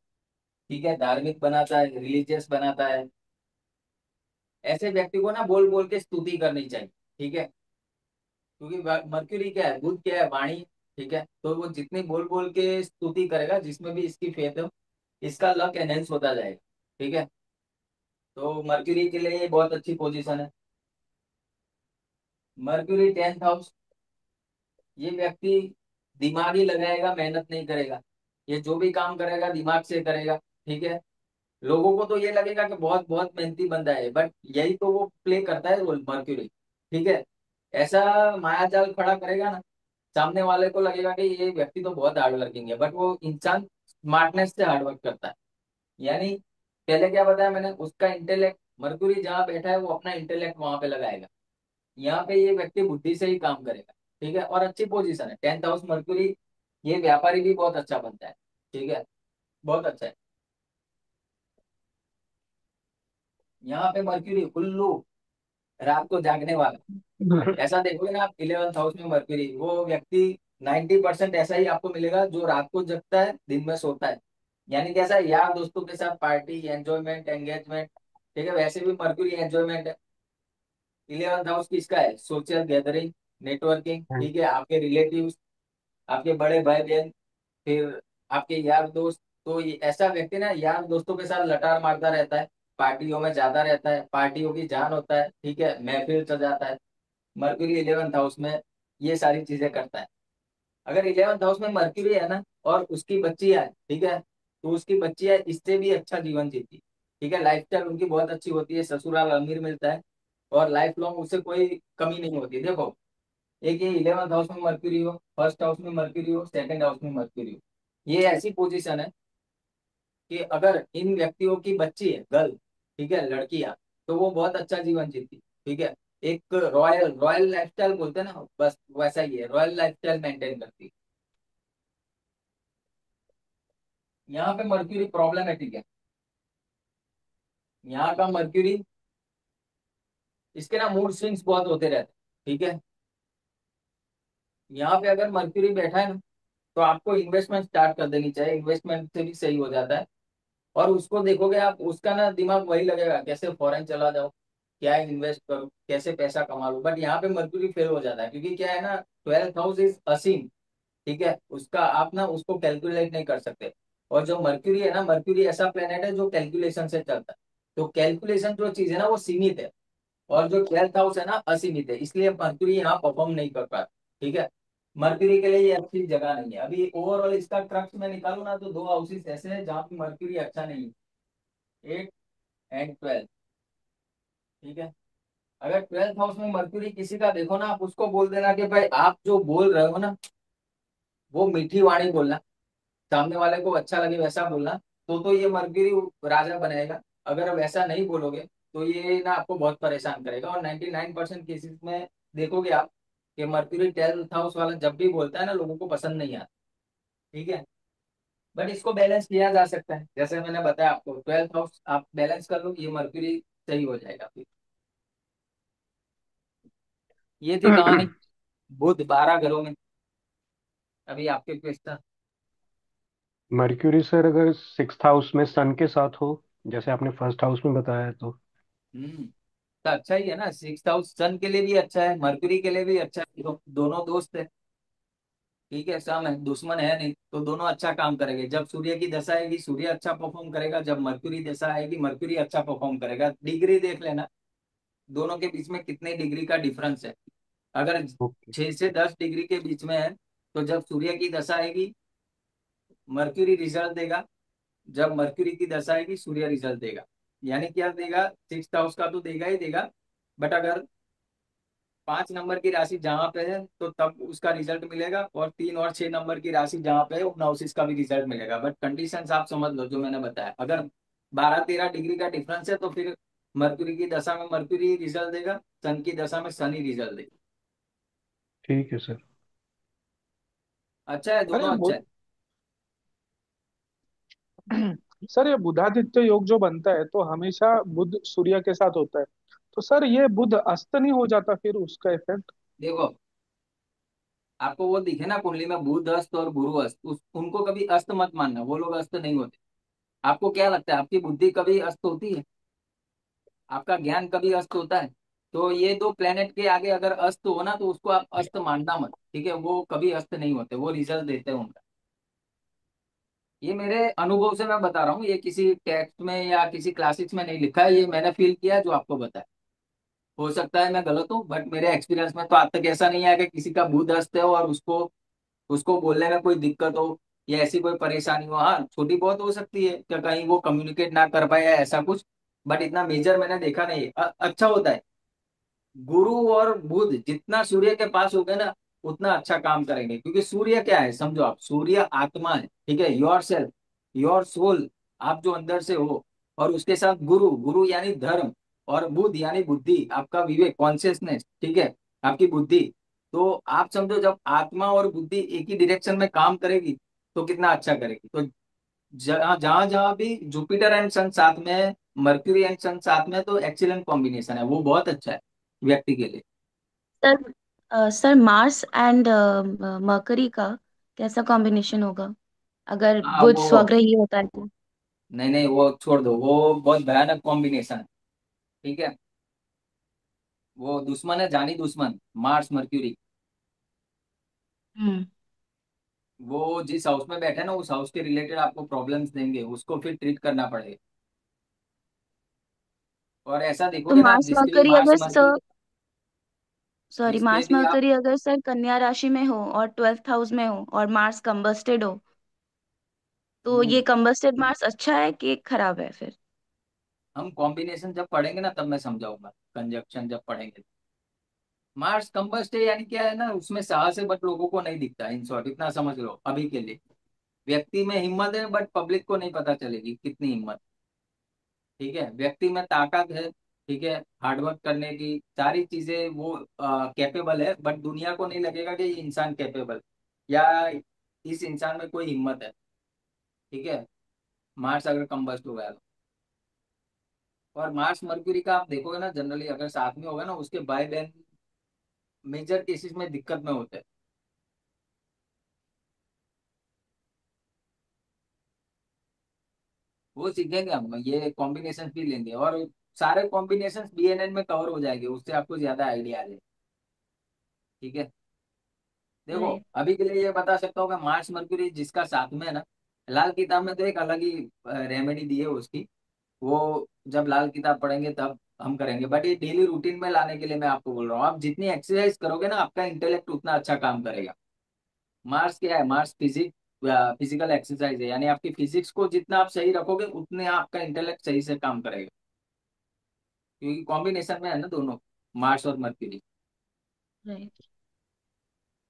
A: ठीक है, धार्मिक बनाता है, रिलीजियस बनाता है। ऐसे व्यक्ति को ना बोल बोल के स्तुति करनी चाहिए। ठीक है, क्योंकि मर्क्यूरी क्या है, बुध क्या है, वाणी। ठीक है, तो वो जितनी बोल बोल के स्तुति करेगा, जिसमें भी इसकी फेथ हो, इसका लक एनहेंस होता जाएगा। ठीक है, तो मर्क्यूरी के लिए ये बहुत अच्छी पोजीशन है। मर्क्यूरी 10th हाउस, ये व्यक्ति दिमाग ही लगाएगा, मेहनत नहीं करेगा। ये जो भी काम करेगा दिमाग से करेगा। ठीक है, लोगों को तो ये लगेगा कि बहुत बहुत मेहनती बंदा है, बट यही तो वो प्ले करता है रोल, मर्क्यूरी। ठीक है, ऐसा माया जाल खड़ा करेगा ना, सामने वाले को लगेगा कि ये व्यक्ति तो बहुत हार्ड वर्किंग है, बट वो इंसान स्मार्टनेस से हार्ड वर्क करता है। यानी पहले क्या बताया मैंने, उसका इंटेलेक्ट, मर्क्यूरी जहाँ बैठा है वो अपना इंटेलेक्ट वहां पे लगाएगा। यहाँ पे ये व्यक्ति बुद्धि से ही काम करेगा। ठीक है, और अच्छी पोजीशन है 10th हाउस मर्क्यूरी। ये व्यापारी भी बहुत अच्छा बनता है। ठीक है, बहुत अच्छा है। यहाँ पे मर्क्यूरी उल्लू, रात को जागने वाला। ऐसा देखोगे ना आप 11th हाउस में मर्क्यूरी, वो व्यक्ति 90% ऐसा ही आपको मिलेगा जो रात को जगता है, दिन में सोता है। यानी कैसा है, यार दोस्तों के साथ पार्टी, एंजॉयमेंट, एंगेजमेंट। ठीक है, वैसे भी मर्क्यूरी एंजॉयमेंट है। 11th हाउस किसका है, सोशल गैदरिंग, नेटवर्किंग। ठीक है, आपके रिलेटिव्स, आपके बड़े भाई बहन, फिर आपके यार दोस्त। तो ये ऐसा व्यक्ति ना यार दोस्तों के साथ लटार मारता रहता है, पार्टियों में जाता रहता है, पार्टियों की जान होता है। ठीक है, महफिल सजाता है। मर्क्यूरी 11th हाउस में ये सारी चीजें करता है। अगर 11th हाउस में मर्क्यूरी है ना, और उसकी बच्ची है, ठीक है, तो उसकी बच्ची है इससे भी अच्छा जीवन जीती। ठीक है, लाइफस्टाइल उनकी बहुत अच्छी होती है, ससुराल अमीर मिलता है, और लाइफ लॉन्ग उससे कोई कमी नहीं होती। देखो, एक ये 11th हाउस में मर्क्यूरी हो, फर्स्ट हाउस में मर्क्यूरी हो, सेकंड हाउस में मर्क्यूरी हो, ये ऐसी पोजीशन है कि अगर इन व्यक्तियों की बच्ची है, गर्ल, ठीक है, लड़कियां, तो वो बहुत अच्छा जीवन जीती। ठीक है, एक रॉयल रॉयल लाइफस्टाइल बोलते हैं ना, बस वैसा ही है, रॉयल लाइफस्टाइल मेंटेन करती है। यहाँ पे मर्क्यूरी प्रॉब्लमेटिक है। यहाँ का मर्क्यूरी, इसके ना मूड स्विंग्स बहुत होते रहते हैं। ठीक है, यहाँ पे अगर मर्क्यूरी बैठा है ना, तो आपको इन्वेस्टमेंट स्टार्ट कर देनी चाहिए, इन्वेस्टमेंट से भी सही हो जाता है। और उसको देखोगे आप, उसका ना दिमाग वही लगेगा, कैसे फॉरेन चला जाओ, क्या इन्वेस्ट करूं, कैसे पैसा कमा लूं। बट यहाँ पे मर्क्यूरी फेल हो जाता है, क्योंकि क्या है ना, 12th हाउस इज असीम। ठीक है, उसका आप ना उसको कैलकुलेट नहीं कर सकते। और जो मर्क्यूरी है ना, मर्क्यूरी ऐसा प्लेनेट है जो कैलकुलेशन से चलता है। तो कैलकुलेशन जो चीज है ना वो सीमित है, और जो 12th हाउस है ना असीमित है, इसलिए मर्क्यूरी यहाँ परफॉर्म नहीं कर पाता। ठीक है, मर्क्यूरी के लिए ये अच्छी जगह नहीं है। अभी ओवरऑल इसका क्रक्स में निकालू ना, तो दो हाउसेस ऐसे हैं जहाँ पे मर्क्यूरी अच्छा नहीं है, 8 एंड 12। ठीक है, अगर 12th हाउस में मर्क्यूरी किसी का देखो ना, आप उसको बोल देना कि भाई आप जो बोल रहे हो ना, वो मीठी वाणी बोलना, सामने वाले को अच्छा लगे वैसा बोलना। तो ये मर्क्यूरी राजा बनेगा। अगर वैसा नहीं बोलोगे तो ये ना आपको बहुत परेशान करेगा। और 99% केसेस में देखोगे आप कि मर्क्यूरी 12th हाउस वाला जब भी बोलता है ना, लोगों को पसंद नहीं आता। ठीक है, बट इसको बैलेंस किया जा सकता है, जैसे मैंने बताया आपको 12th हाउस आप बैलेंस कर लो, ये मर्क्यूरी सही हो जाएगा फिर। ये थी कहानी बुध 12 घरों में। अभी आपके क्वेश्चन।
C: मर्क्यूरी सर अगर सिक्स हाउस में सन के साथ हो, जैसे आपने फर्स्ट हाउस में बताया है, तो
A: हम्म। तो अच्छा ही है ना, 6th हाउस सन के लिए भी अच्छा है, मर्क्यूरी के लिए भी अच्छा है, दोनों दोस्त है। ठीक है, सम है, दुश्मन है नहीं, तो दोनों अच्छा काम करेंगे। जब सूर्य की दशा आएगी सूर्य अच्छा परफॉर्म करेगा, जब मर्क्यूरी दशा आएगी मर्क्यूरी अच्छा परफॉर्म करेगा। डिग्री देख लेना, दोनों के बीच में कितने डिग्री का डिफरेंस है। अगर
C: ओके।
A: 6 से 10 डिग्री के बीच में है, तो जब सूर्य की दशा आएगी मर्क्यूरी रिजल्ट देगा, जब मर्क्यूरी की दशा आएगी सूर्य रिजल्ट देगा। यानी क्या देगा, 6th हाउस का तो देगा ही देगा, बट अगर 5 नंबर की राशि जहां पे है तो तब उसका रिजल्ट मिलेगा, और 3 और 6 नंबर की राशि जहां पे है उन हाउसेस का भी रिजल्ट मिलेगा। बट कंडीशंस आप समझ लो जो मैंने बताया, अगर 12-13 डिग्री का डिफरेंस है तो फिर मर्क्यूरी की दशा में मर्क्यूरी रिजल्ट देगा, सन की दशा में सन ही रिजल्ट देगा।
C: ठीक है सर।
A: अच्छा है,
B: अरे
A: दोनों अच्छा है।
B: सर ये बुधादित्य योग जो बनता है तो हमेशा बुध सूर्य के साथ होता है, तो सर ये बुध अस्त नहीं हो जाता फिर उसका इफेक्ट?
A: देखो, आपको वो दिखे ना कुंडली में बुध अस्त और गुरु अस्त, उनको कभी अस्त मत मानना, वो लोग अस्त नहीं होते। आपको क्या लगता है, आपकी बुद्धि कभी अस्त होती है? आपका ज्ञान कभी अस्त होता है? तो ये दो प्लेनेट के आगे अगर अस्त हो ना, तो उसको आप अस्त मानना मत, ठीक है? वो कभी अस्त नहीं होते, वो रिजल्ट देते हैं उनका। ये मेरे अनुभव से मैं बता रहा हूँ, ये किसी टेक्स्ट में या किसी क्लासिक्स में नहीं लिखा है, ये मैंने फील किया है जो आपको बताया। हो सकता है मैं गलत हूँ, बट मेरे एक्सपीरियंस में तो आज तक ऐसा नहीं आया कि किसी का बुध अस्त है और उसको उसको बोलने में कोई दिक्कत हो या ऐसी कोई परेशानी हो। हाँ, छोटी बहुत हो सकती है कि कहीं वो कम्युनिकेट ना कर पाए या ऐसा कुछ, बट इतना मेजर मैंने देखा नहीं है। अच्छा होता है। गुरु और बुध जितना सूर्य के पास होगे ना, उतना अच्छा काम करेंगे, क्योंकि सूर्य क्या है समझो आप, सूर्य आत्मा है, ठीक है, योर सेल्फ, योर सोल, आप जो अंदर से हो। और उसके साथ गुरु, गुरु यानी धर्म, और बुध यानी बुद्धि, आपका विवेक, कॉन्शियसनेस, ठीक है, आपकी बुद्धि। तो आप समझो जब आत्मा और बुद्धि एक ही डायरेक्शन में काम करेगी तो कितना अच्छा करेगी। तो जहाँ जहाँ जहाँ भी जुपिटर एंड सन साथ में है, मर्क्यूरी एंड सन साथ में है, तो एक्सीलेंट कॉम्बिनेशन है, वो बहुत अच्छा है व्यक्ति के लिए।
D: Sir sir Mars and mercury का कैसा कॉम्बिनेशन होगा अगर
A: हाँ
D: बुध
A: वो,
D: स्वग्रही होता है तो?
A: नहीं नहीं वो छोड़ दो, वो बहुत भयानक कॉम्बिनेशन है। ठीक है, वो दुश्मन है, जानी दुश्मन, मार्स मर्क्यूरी।
D: हम्म।
A: वो जिस हाउस में बैठे ना, उस हाउस के रिलेटेड आपको प्रॉब्लम्स देंगे, उसको फिर ट्रीट करना पड़ेगा। और ऐसा
D: तो
A: देखोगे ना आप,
D: मार्स
A: जिसके भी
D: मरकरी
A: मार्स
D: अगर
A: मर्क्यूरी,
D: सर, सॉरी,
A: जिसके
D: मार्स
A: भी आप,
D: मरकरी अगर सर कन्या राशि में हो और 12th हाउस में हो और मार्स कंबस्टेड हो, तो ये
A: हम्म,
D: कंबस्टेड मार्स अच्छा है कि खराब है फिर?
A: हम कॉम्बिनेशन जब पढ़ेंगे ना तब मैं समझाऊंगा, कंजक्शन जब पढ़ेंगे। मार्स कंबस्ट है यानी क्या है ना, उसमें साहस है बट लोगों को नहीं दिखता, इन शॉर्ट इतना समझ लो अभी के लिए। व्यक्ति में हिम्मत है बट पब्लिक को नहीं पता चलेगी कितनी हिम्मत। ठीक है, व्यक्ति में ताकत है, ठीक है, हार्डवर्क करने की सारी चीजें वो कैपेबल है, बट दुनिया को नहीं लगेगा कि ये इंसान कैपेबल या इस इंसान में कोई हिम्मत है। ठीक है, मार्स अगर कंबस्ट हो गया तो। और मार्स मर्क्यूरी का आप देखोगे ना, जनरली अगर साथ में होगा ना, उसके भाई बहन मेजर केसेस में दिक्कत में होते हैं। वो सीखेंगे हम, ये कॉम्बिनेशन भी लेंगे, और सारे कॉम्बिनेशन बीएनएन में कवर हो जाएंगे, उससे आपको ज्यादा आइडिया आ जाए। ठीक है, देखो
D: राइट।
A: अभी के लिए ये बता सकता हूँ कि मार्स मर्क्यूरी जिसका साथ में है ना, लाल किताब में तो एक अलग ही रेमेडी दी है उसकी, वो जब लाल किताब पढ़ेंगे तब हम करेंगे। बट ये डेली रूटीन में लाने के लिए मैं आपको बोल रहा हूँ, आप जितनी एक्सरसाइज करोगे ना आपका इंटेलेक्ट उतना अच्छा काम करेगा। मार्स क्या है, मार्स फिजिकल एक्सरसाइज है, यानी आपकी फिजिक्स को जितना आप सही रखोगे उतने आपका इंटेलेक्ट सही से काम करेगा, क्योंकि कॉम्बिनेशन में है ना दोनों, मार्स और मर्क्यूरी।
D: राइट।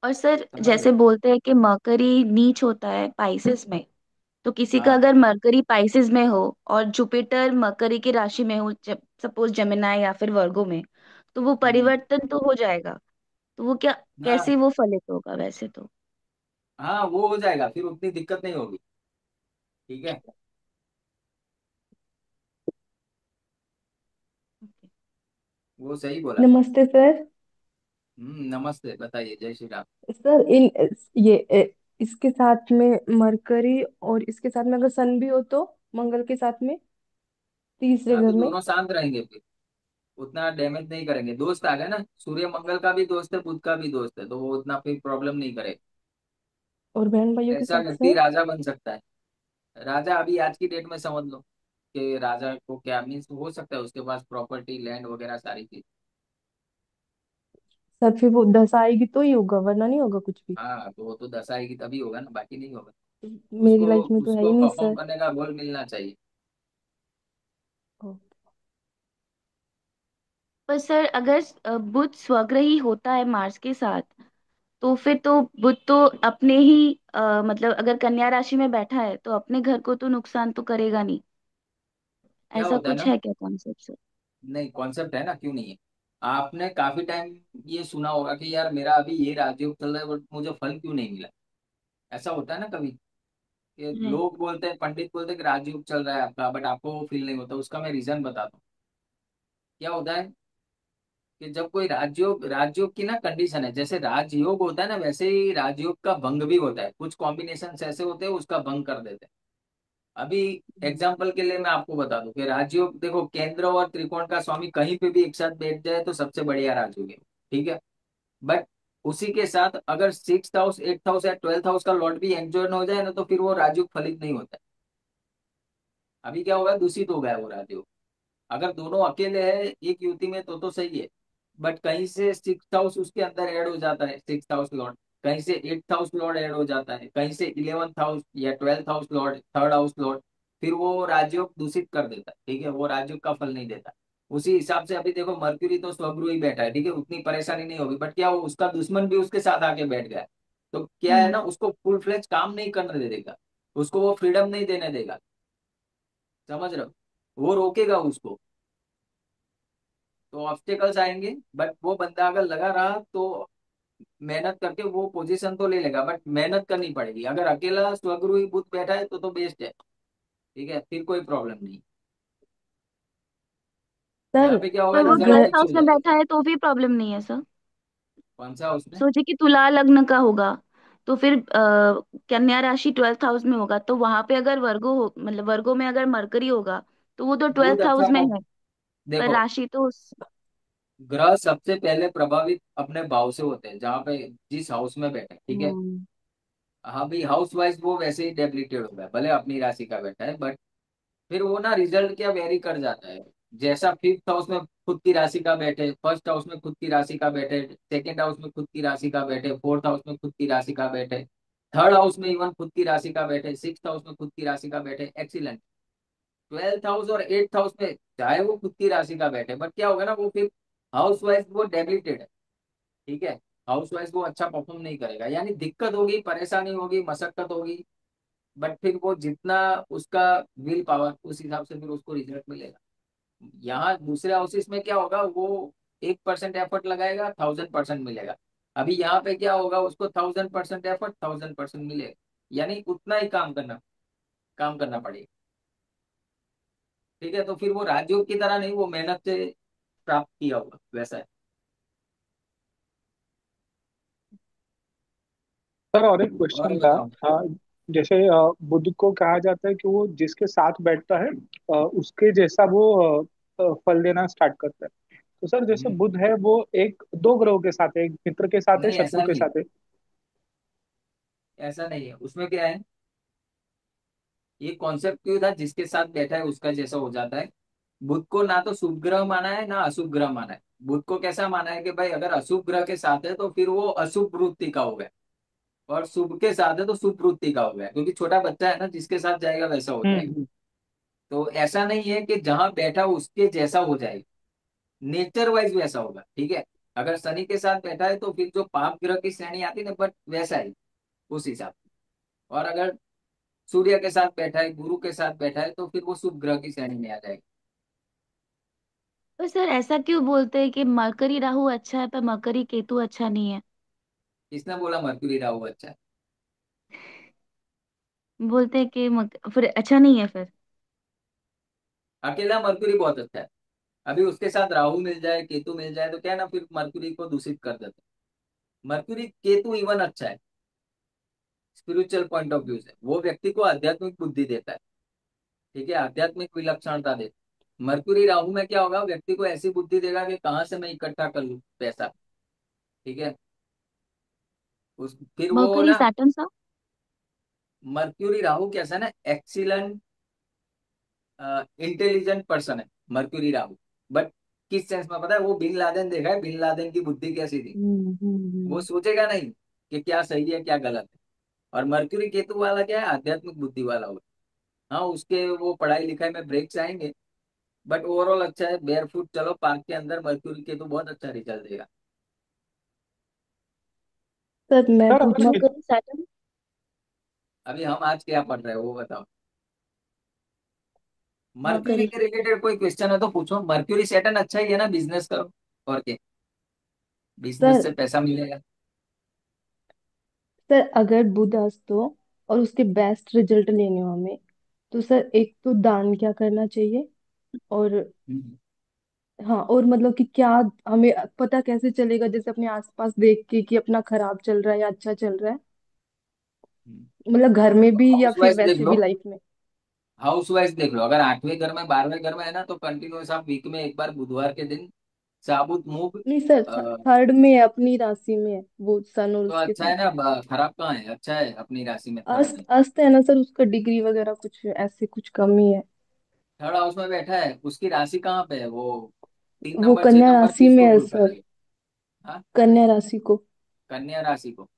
D: और सर
A: समझ रहे
D: जैसे
A: हो?
D: बोलते हैं कि मरकरी नीच होता है पाइसेस में, तो किसी का
A: हाँ।
D: अगर मरकरी पाइसेस में हो और जुपिटर मरकरी की राशि में हो, जब सपोज जेमिनाई या फिर वर्गो में, तो वो
A: हम्म।
D: परिवर्तन तो हो जाएगा। तो वो क्या,
A: हाँ
D: कैसे वो फलित होगा वैसे तो?
A: हाँ, वो हो जाएगा, फिर उतनी दिक्कत नहीं होगी। ठीक है। वो सही बोला।
E: नमस्ते सर।
A: नमस्ते, बताइए, जय श्री राम।
E: सर ये इसके साथ में मरकरी और इसके साथ में अगर सन भी हो तो मंगल के साथ में तीसरे
A: हाँ, तो
E: घर में।
A: दोनों शांत रहेंगे फिर, उतना डैमेज नहीं करेंगे। दोस्त आ गए ना, सूर्य मंगल का भी दोस्त है, बुध का भी दोस्त है, तो वो उतना फिर प्रॉब्लम नहीं करे।
E: और बहन भाइयों के
A: ऐसा
E: साथ
A: व्यक्ति
E: सर।
A: राजा बन सकता है। राजा अभी आज की डेट में समझ लो कि राजा को क्या मीन्स हो सकता है, उसके पास प्रॉपर्टी, लैंड वगैरह सारी चीज।
E: सर फिर वो दशा आएगी तो ही होगा, वरना नहीं होगा कुछ भी।
A: हाँ, तो वो तो दशा आएगी तभी होगा ना, बाकी नहीं होगा।
E: मेरी
A: उसको
E: लाइफ में तो है
A: उसको
E: ही नहीं
A: परफॉर्म
E: सर।
A: करने का गोल मिलना चाहिए।
E: ओ,
D: पर सर अगर बुध स्वग्रही होता है मार्स के साथ, तो फिर तो बुध तो अपने ही मतलब अगर कन्या राशि में बैठा है तो अपने घर को तो नुकसान तो करेगा नहीं।
A: क्या
D: ऐसा
A: होता है
D: कुछ
A: ना,
D: है क्या कॉन्सेप्ट सर?
A: नहीं कॉन्सेप्ट है ना, क्यों नहीं है। आपने काफी टाइम ये सुना होगा कि यार मेरा अभी ये राजयोग चल रहा है बट मुझे फल क्यों नहीं मिला। ऐसा होता है ना कभी, कि
D: है।
A: लोग बोलते हैं, पंडित बोलते हैं कि राजयोग चल रहा है आपका, बट आपको वो फील नहीं होता। उसका मैं रीजन बताता हूँ। क्या होता है कि जब कोई राजयोग, राजयोग की ना कंडीशन है, जैसे राजयोग होता है ना, वैसे ही राजयोग का भंग भी होता है। कुछ कॉम्बिनेशन ऐसे होते हैं उसका भंग कर देते हैं। अभी एग्जाम्पल के लिए मैं आपको बता दूं कि राजयोग देखो, केंद्र और त्रिकोण का स्वामी कहीं पे भी एक साथ बैठ जाए तो सबसे बढ़िया राजयोग है। ठीक है। बट उसी के साथ अगर 6th हाउस, 8th हाउस या 12th हाउस का लॉर्ड भी एंजॉय हो जाए ना, तो फिर वो राजयोग फलित नहीं होता है। अभी क्या होगा, दूषित हो गया वो राजयोग। अगर दोनों अकेले हैं एक युति में तो सही है। बट कहीं से 6th हाउस उसके अंदर ऐड हो जाता है, 6th हाउस लॉर्ड, कहीं से 8th हाउस लॉर्ड ऐड हो जाता है, कहीं से 11th हाउस या 12th house Lord, 3rd house Lord, फिर वो राजयोग दूषित कर देता है। ठीक है, वो राजयोग का फल नहीं देता। उसी हिसाब से अभी देखो, मर्क्यूरी तो स्वगृह ही बैठा है, ठीक है, उतनी परेशानी नहीं होगी। बट क्या वो उसका दुश्मन भी उसके साथ आके बैठ गया है, तो क्या है
D: हम्म।
A: ना, उसको फुल फ्लेज काम नहीं करने देगा, उसको वो फ्रीडम नहीं देने देगा। समझ रहे हो, वो रोकेगा उसको। तो ऑब्स्टेकल्स आएंगे, बट वो बंदा अगर लगा रहा तो मेहनत करके वो पोजीशन तो ले लेगा, बट मेहनत करनी पड़ेगी। अगर अकेला स्वगुरु ही बुद्ध बैठा है तो बेस्ट है। ठीक है, फिर कोई प्रॉब्लम नहीं।
E: सर
A: यहाँ पे क्या होगा,
D: पर वो
E: मैं
A: रिजल्ट
D: ट्वेल्थ
A: फिक्स हो
D: हाउस में
A: जाएगा।
D: बैठा है तो भी प्रॉब्लम नहीं है सर।
A: कौन सा उसमें।
D: सोचे कि तुला लग्न का होगा, तो फिर कन्या राशि 12th हाउस में होगा, तो वहां पे अगर वर्गो हो, मतलब वर्गो में अगर मरकरी होगा, तो वो तो
A: बुध
D: 12th हाउस
A: अच्छा
D: में
A: को
D: है। पर
A: देखो,
D: राशि तो
A: ग्रह सबसे पहले प्रभावित अपने भाव से होते हैं, जहाँ पे जिस हाउस में बैठे, ठीक है।
D: हम्म।
A: हाँ भी हाउस वाइज वो वैसे ही डेबिलिटेड होगा, भले अपनी राशि का बैठा है, बट फिर वो ना रिजल्ट क्या वेरी कर जाता है। जैसा 5th हाउस में खुद की राशि का बैठे, 1st हाउस में खुद की राशि का बैठे, 2nd हाउस में खुद की राशि का बैठे, 4th हाउस में खुद की राशि का बैठे, 3rd हाउस में इवन खुद की राशि का बैठे, 6th हाउस में खुद की राशि का बैठे, एक्सीलेंट। 12th हाउस और 8th हाउस में चाहे वो खुद की राशि का बैठे, बट क्या होगा ना, वो फिर हाउस वाइज वो डेबिलिटेड है। ठीक है, हाउस वाइज वो अच्छा परफॉर्म नहीं करेगा, यानी दिक्कत होगी, परेशानी होगी, मशक्कत होगी। बट फिर वो जितना उसका विल पावर, उस हिसाब से फिर उसको रिजल्ट मिलेगा। यहाँ दूसरे हाउसेस में क्या होगा, वो 1% एफर्ट लगाएगा, 1000% मिलेगा। अभी यहाँ पे क्या होगा, उसको 1000% एफर्ट, 1000% मिलेगा। यानी उतना ही काम करना पड़ेगा। ठीक है, तो फिर वो राजयोग की तरह नहीं, वो मेहनत से प्राप्त किया होगा, वैसा है।
B: सर और एक
A: और
B: क्वेश्चन था।
A: बताओ।
B: जैसे बुद्ध को कहा जाता है कि वो जिसके साथ बैठता है उसके जैसा वो फल देना स्टार्ट करता है। तो सर जैसे
A: हम्म,
B: बुद्ध है वो एक दो ग्रहों के साथ है, एक मित्र के साथ है,
A: नहीं
B: शत्रु
A: ऐसा
B: के
A: नहीं है,
B: साथ है।
A: ऐसा नहीं है। उसमें क्या है, ये कॉन्सेप्ट क्यों था, जिसके साथ बैठा है उसका जैसा हो जाता है। बुध को ना तो शुभ ग्रह माना है ना अशुभ ग्रह माना है। बुध को कैसा माना है कि भाई अगर अशुभ ग्रह के साथ है तो फिर वो अशुभ वृत्ति का हो गया, और शुभ के साथ है तो शुभ वृत्ति का हो गया, क्योंकि छोटा बच्चा है ना, जिसके साथ जाएगा वैसा हो जाएगा।
B: हम्म।
A: तो ऐसा नहीं है कि जहां बैठा उसके जैसा हो जाएगा, नेचर वाइज वैसा होगा। ठीक है, अगर शनि के साथ बैठा है तो फिर जो पाप ग्रह की श्रेणी आती है ना, बट वैसा ही, उस हिसाब से। और अगर सूर्य के साथ बैठा है, गुरु के साथ बैठा है, तो फिर वो शुभ ग्रह की श्रेणी में आ जाएगा।
D: पर सर ऐसा क्यों बोलते हैं कि मरकरी राहु अच्छा है पर मरकरी केतु अच्छा नहीं है?
A: किसने बोला मरक्यूरी राहु अच्छा है।
D: बोलते हैं कि फिर अच्छा नहीं है फिर।
A: अकेला मरकुरी बहुत अच्छा है। अभी उसके साथ राहु मिल जाए, केतु मिल जाए, तो क्या है ना, फिर मरकुरी को दूषित कर देते हैं। मरकुरी केतु इवन अच्छा है स्पिरिचुअल पॉइंट ऑफ व्यू से, वो व्यक्ति को आध्यात्मिक बुद्धि देता है। ठीक है, आध्यात्मिक विलक्षणता देता है। मरकुरी राहु में क्या होगा, व्यक्ति को ऐसी बुद्धि देगा कि कहाँ से मैं इकट्ठा कर लूँ पैसा। ठीक है, फिर वो
D: मरकरी
A: ना,
D: सैटर्न सा।
A: मर्क्यूरी राहु कैसा ना, एक्सीलेंट इंटेलिजेंट पर्सन है मर्क्यूरी राहु। बट किस सेंस में पता है, वो बिन लादेन देखा है, बिन लादेन की बुद्धि कैसी थी। वो
E: हम्म।
A: सोचेगा नहीं कि क्या सही है क्या गलत है। और मर्क्यूरी केतु वाला क्या है, आध्यात्मिक बुद्धि वाला होगा। हाँ, उसके वो पढ़ाई लिखाई में ब्रेक्स आएंगे, बट ओवरऑल अच्छा है। बेयर चलो पार्क के अंदर, मर्क्यूरी केतु बहुत अच्छा रिजल्ट देगा।
E: सर मैं
B: सर अगर
E: पूछूं?
D: Mercury Saturn.
A: अभी हम आज क्या पढ़ रहे हो वो बताओ। Mercury
D: mercury.
A: के रिलेटेड कोई क्वेश्चन है तो पूछो। मर्क्यूरी सैटर्न अच्छा ही है ना, बिजनेस करो और क्या, बिजनेस
E: सर
A: से पैसा मिलेगा।
E: सर अगर बुध अस्त हो और उसके बेस्ट रिजल्ट लेने हो हमें, तो सर एक तो दान क्या करना चाहिए? और
A: हम्म।
E: हाँ, और मतलब कि क्या हमें पता कैसे चलेगा, जैसे अपने आसपास देख के कि अपना खराब चल रहा है या अच्छा चल रहा है, मतलब घर में भी या
A: हाउस
E: फिर
A: वाइज देख
E: वैसे भी
A: लो,
E: लाइफ में?
A: हाउस वाइज देख लो। अगर 8वें घर में 12वें घर में है ना, तो कंटिन्यूस आप वीक में एक बार बुधवार के दिन साबुत मूंग।
E: नहीं सर, थर्ड में है, अपनी राशि में है वो, सन और
A: तो
E: उसके
A: अच्छा
E: साथ।
A: है ना, खराब कहाँ है, अच्छा है अपनी राशि में थर्ड
E: अस्त
A: में।
E: अस्त है ना सर, उसका डिग्री वगैरह कुछ ऐसे कुछ कम ही है।
A: थर्ड हाउस में बैठा है, उसकी राशि कहाँ पे है वो, तीन
E: वो
A: नंबर छह
E: कन्या
A: नंबर
E: राशि में
A: किसको
E: है
A: रूल कर
E: सर,
A: रही है। हाँ,
E: कन्या राशि को।
A: कन्या राशि को।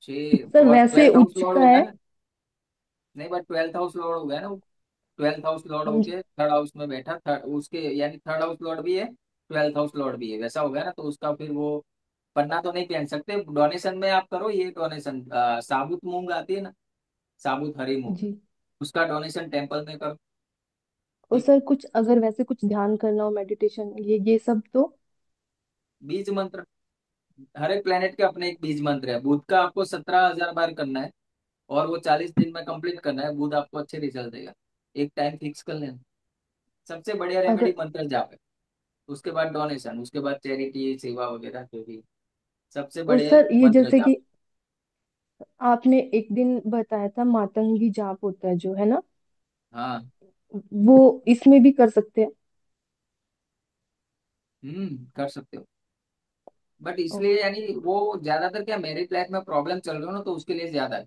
A: छह
E: सर
A: और
E: वैसे
A: ट्वेल्थ हाउस
E: उच्च
A: लॉर्ड
E: का
A: हो गया
E: है।
A: ना। नहीं, बट ट्वेल्थ हाउस लॉर्ड हो गया ना वो। ट्वेल्थ हाउस लॉर्ड
E: हाँ जी।
A: होके थर्ड हाउस में बैठा, थर्ड उसके यानी थर्ड हाउस लॉर्ड भी है, ट्वेल्थ हाउस लॉर्ड भी है, वैसा हो गया ना। तो उसका फिर वो पन्ना तो नहीं पहन सकते। डोनेशन में आप करो ये डोनेशन, साबुत मूंग आती है ना, साबुत हरी मूंग,
E: जी।
A: उसका डोनेशन टेम्पल में करो।
E: और
A: ठीक।
E: सर कुछ अगर वैसे कुछ ध्यान करना हो, मेडिटेशन, ये सब तो?
A: बीज मंत्र, हर एक प्लेनेट के अपने एक बीज मंत्र है। बुध का आपको 17,000 बार करना है, और वो 40 दिन में कंप्लीट करना है। बुध आपको अच्छे रिजल्ट देगा। एक टाइम फिक्स कर लेना। सबसे बढ़िया रेमेडी
E: अगर
A: मंत्र जाप है। उसके बाद डोनेशन, उसके बाद चैरिटी सेवा वगैरह जो भी, सबसे
E: और
A: बढ़िया
E: सर ये
A: मंत्र
E: जैसे
A: जाप।
E: कि आपने एक दिन बताया था मातंगी जाप होता है जो, है ना?
A: हाँ।
E: वो इसमें भी कर सकते हैं?
A: कर सकते हो। बट इसलिए
E: ओके।
A: यानी वो ज्यादातर क्या, मैरिड लाइफ में प्रॉब्लम चल रही हो ना, तो उसके लिए ज्यादा है।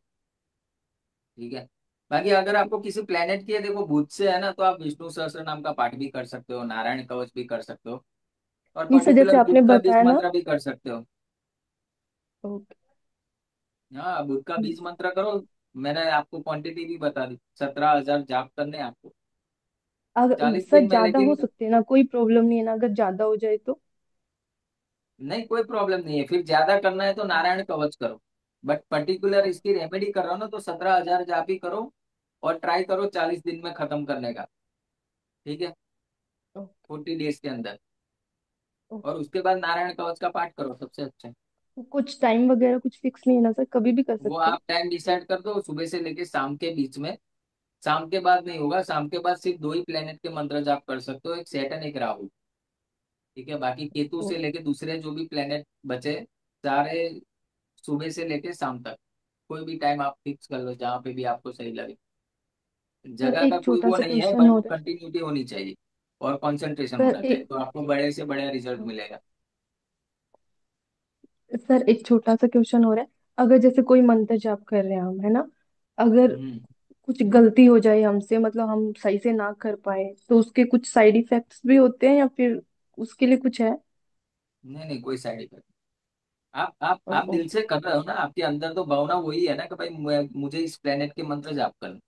A: ठीक है। बाकी अगर आपको किसी प्लेनेट की है, देखो बुध से है ना, तो आप विष्णु सहस्त्र नाम का पाठ भी कर सकते हो, नारायण कवच भी कर सकते हो, और
E: नहीं सर, जैसे
A: पर्टिकुलर
E: आपने
A: बुध का बीज
E: बताया ना।
A: मंत्र भी कर सकते हो।
E: ओके।
A: हाँ, बुध का बीज मंत्र करो। मैंने आपको क्वांटिटी भी बता दी, 17,000 जाप करने हैं आपको,
E: अगर
A: 40 दिन
E: सर
A: में।
E: ज्यादा हो
A: लेकिन
E: सकते हैं ना, कोई प्रॉब्लम नहीं है ना अगर ज्यादा हो जाए तो?
A: नहीं, कोई प्रॉब्लम नहीं है। फिर ज्यादा करना है तो नारायण कवच करो। बट पर्टिकुलर इसकी रेमेडी कर रहा हो ना, तो 17,000 जाप ही करो, और ट्राई करो 40 दिन में खत्म करने का। ठीक है,
E: ओके।
A: 40 डेज के अंदर। और
E: ओके।
A: उसके बाद नारायण कवच का पाठ करो, सबसे अच्छा।
E: कुछ टाइम वगैरह कुछ फिक्स नहीं है ना सर, कभी भी कर
A: वो
E: सकते हैं?
A: आप टाइम डिसाइड कर दो, सुबह से लेके शाम के बीच में। शाम के बाद नहीं होगा, शाम के बाद सिर्फ दो ही प्लेनेट के मंत्र जाप कर सकते हो, एक सैटर्न एक राहु। ठीक है, बाकी केतु
E: ओ,
A: से लेके दूसरे जो भी प्लेनेट बचे सारे, सुबह से लेके शाम तक। कोई भी टाइम आप फिक्स कर लो जहाँ पे भी आपको सही लगे।
E: सर
A: जगह का
E: एक
A: कोई
E: छोटा
A: वो
E: सा
A: नहीं है,
E: क्वेश्चन
A: बट
E: हो रहा है।
A: कंटिन्यूटी होनी चाहिए और कंसंट्रेशन
E: सर
A: होना चाहिए,
E: एक
A: तो आपको बड़े से बड़ा रिजल्ट मिलेगा।
E: सर एक छोटा सा क्वेश्चन हो रहा है। अगर जैसे कोई मंत्र जाप कर रहे हैं हम, है ना? अगर
A: हम्म।
E: कुछ गलती हो जाए हमसे, मतलब हम सही से ना कर पाए, तो उसके कुछ साइड इफेक्ट्स भी होते हैं या फिर उसके लिए कुछ है?
A: नहीं नहीं, कोई साइड इफेक्ट। आप
E: ओ,
A: दिल से कर रहे हो ना, आपके अंदर तो भावना वही है ना कि भाई मुझे इस प्लेनेट के मंत्र जाप करना।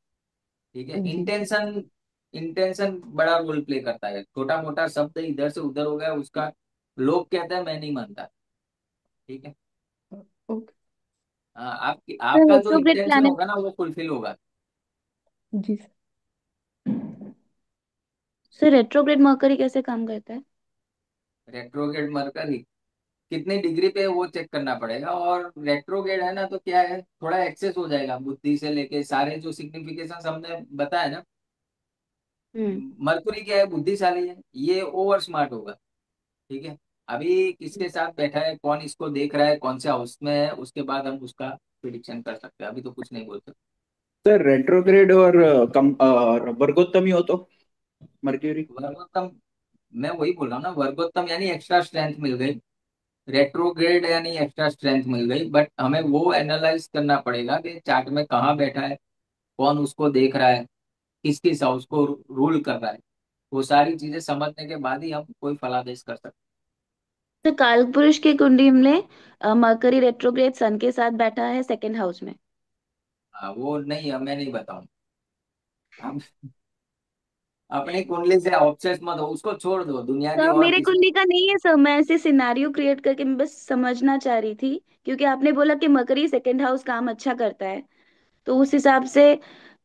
A: ठीक है,
E: जी जी।
A: इंटेंशन, इंटेंशन बड़ा रोल प्ले करता है। छोटा मोटा शब्द इधर से उधर हो गया उसका, लोग कहते हैं, मैं नहीं मानता। ठीक है।
E: ओके।
A: हाँ, आपकी
D: सर
A: आपका जो
D: रेट्रोग्रेड
A: इंटेंशन
D: प्लैनेट।
A: होगा ना, वो फुलफिल होगा।
E: जी सर।
D: सर रेट्रोग्रेड मरकरी कैसे काम करता है?
A: रेट्रोग्रेड मरकरी, कितनी डिग्री पे है वो चेक करना पड़ेगा। और रेट्रोग्रेड है ना, तो क्या है, थोड़ा एक्सेस हो जाएगा, बुद्धि से लेके सारे जो सिग्निफिकेशन हमने बताया ना।
D: हम्म।
A: मरकुरी क्या है, बुद्धिशाली है, ये ओवर स्मार्ट होगा। ठीक है। अभी किसके साथ बैठा है, कौन इसको देख रहा है, कौन से हाउस में है, उसके बाद हम उसका प्रिडिक्शन कर सकते हैं, अभी तो कुछ नहीं बोल सकते।
F: सर रेट्रोग्रेड और वर्गोत्तमी हो तो मर्क्यूरी।
A: वर्गोत्तम, मैं वही बोल रहा हूँ ना, वर्गोत्तम यानी एक्स्ट्रा स्ट्रेंथ मिल गई, रेट्रोग्रेड यानी एक्स्ट्रा स्ट्रेंथ मिल गई। बट हमें वो एनालाइज करना पड़ेगा कि चार्ट में कहाँ बैठा है, कौन उसको देख रहा है, किस किस हाउस को रूल कर रहा है। वो सारी चीजें समझने के बाद ही हम कोई फलादेश कर सकते
D: तो कालपुरुष की कुंडली में मरकरी रेट्रोग्रेड सन के साथ बैठा है सेकंड हाउस में।
A: हैं। हाँ, वो नहीं, मैं नहीं बताऊं। हम अपनी कुंडली से ऑब्सेस मत हो, उसको छोड़ दो, दुनिया की
D: सर
A: और
D: मेरे
A: किसी।
D: कुंडली का नहीं है सर, मैं ऐसे सिनारियो क्रिएट करके मैं बस समझना चाह रही थी, क्योंकि आपने बोला कि मकरी सेकंड हाउस काम अच्छा करता है, तो उस हिसाब से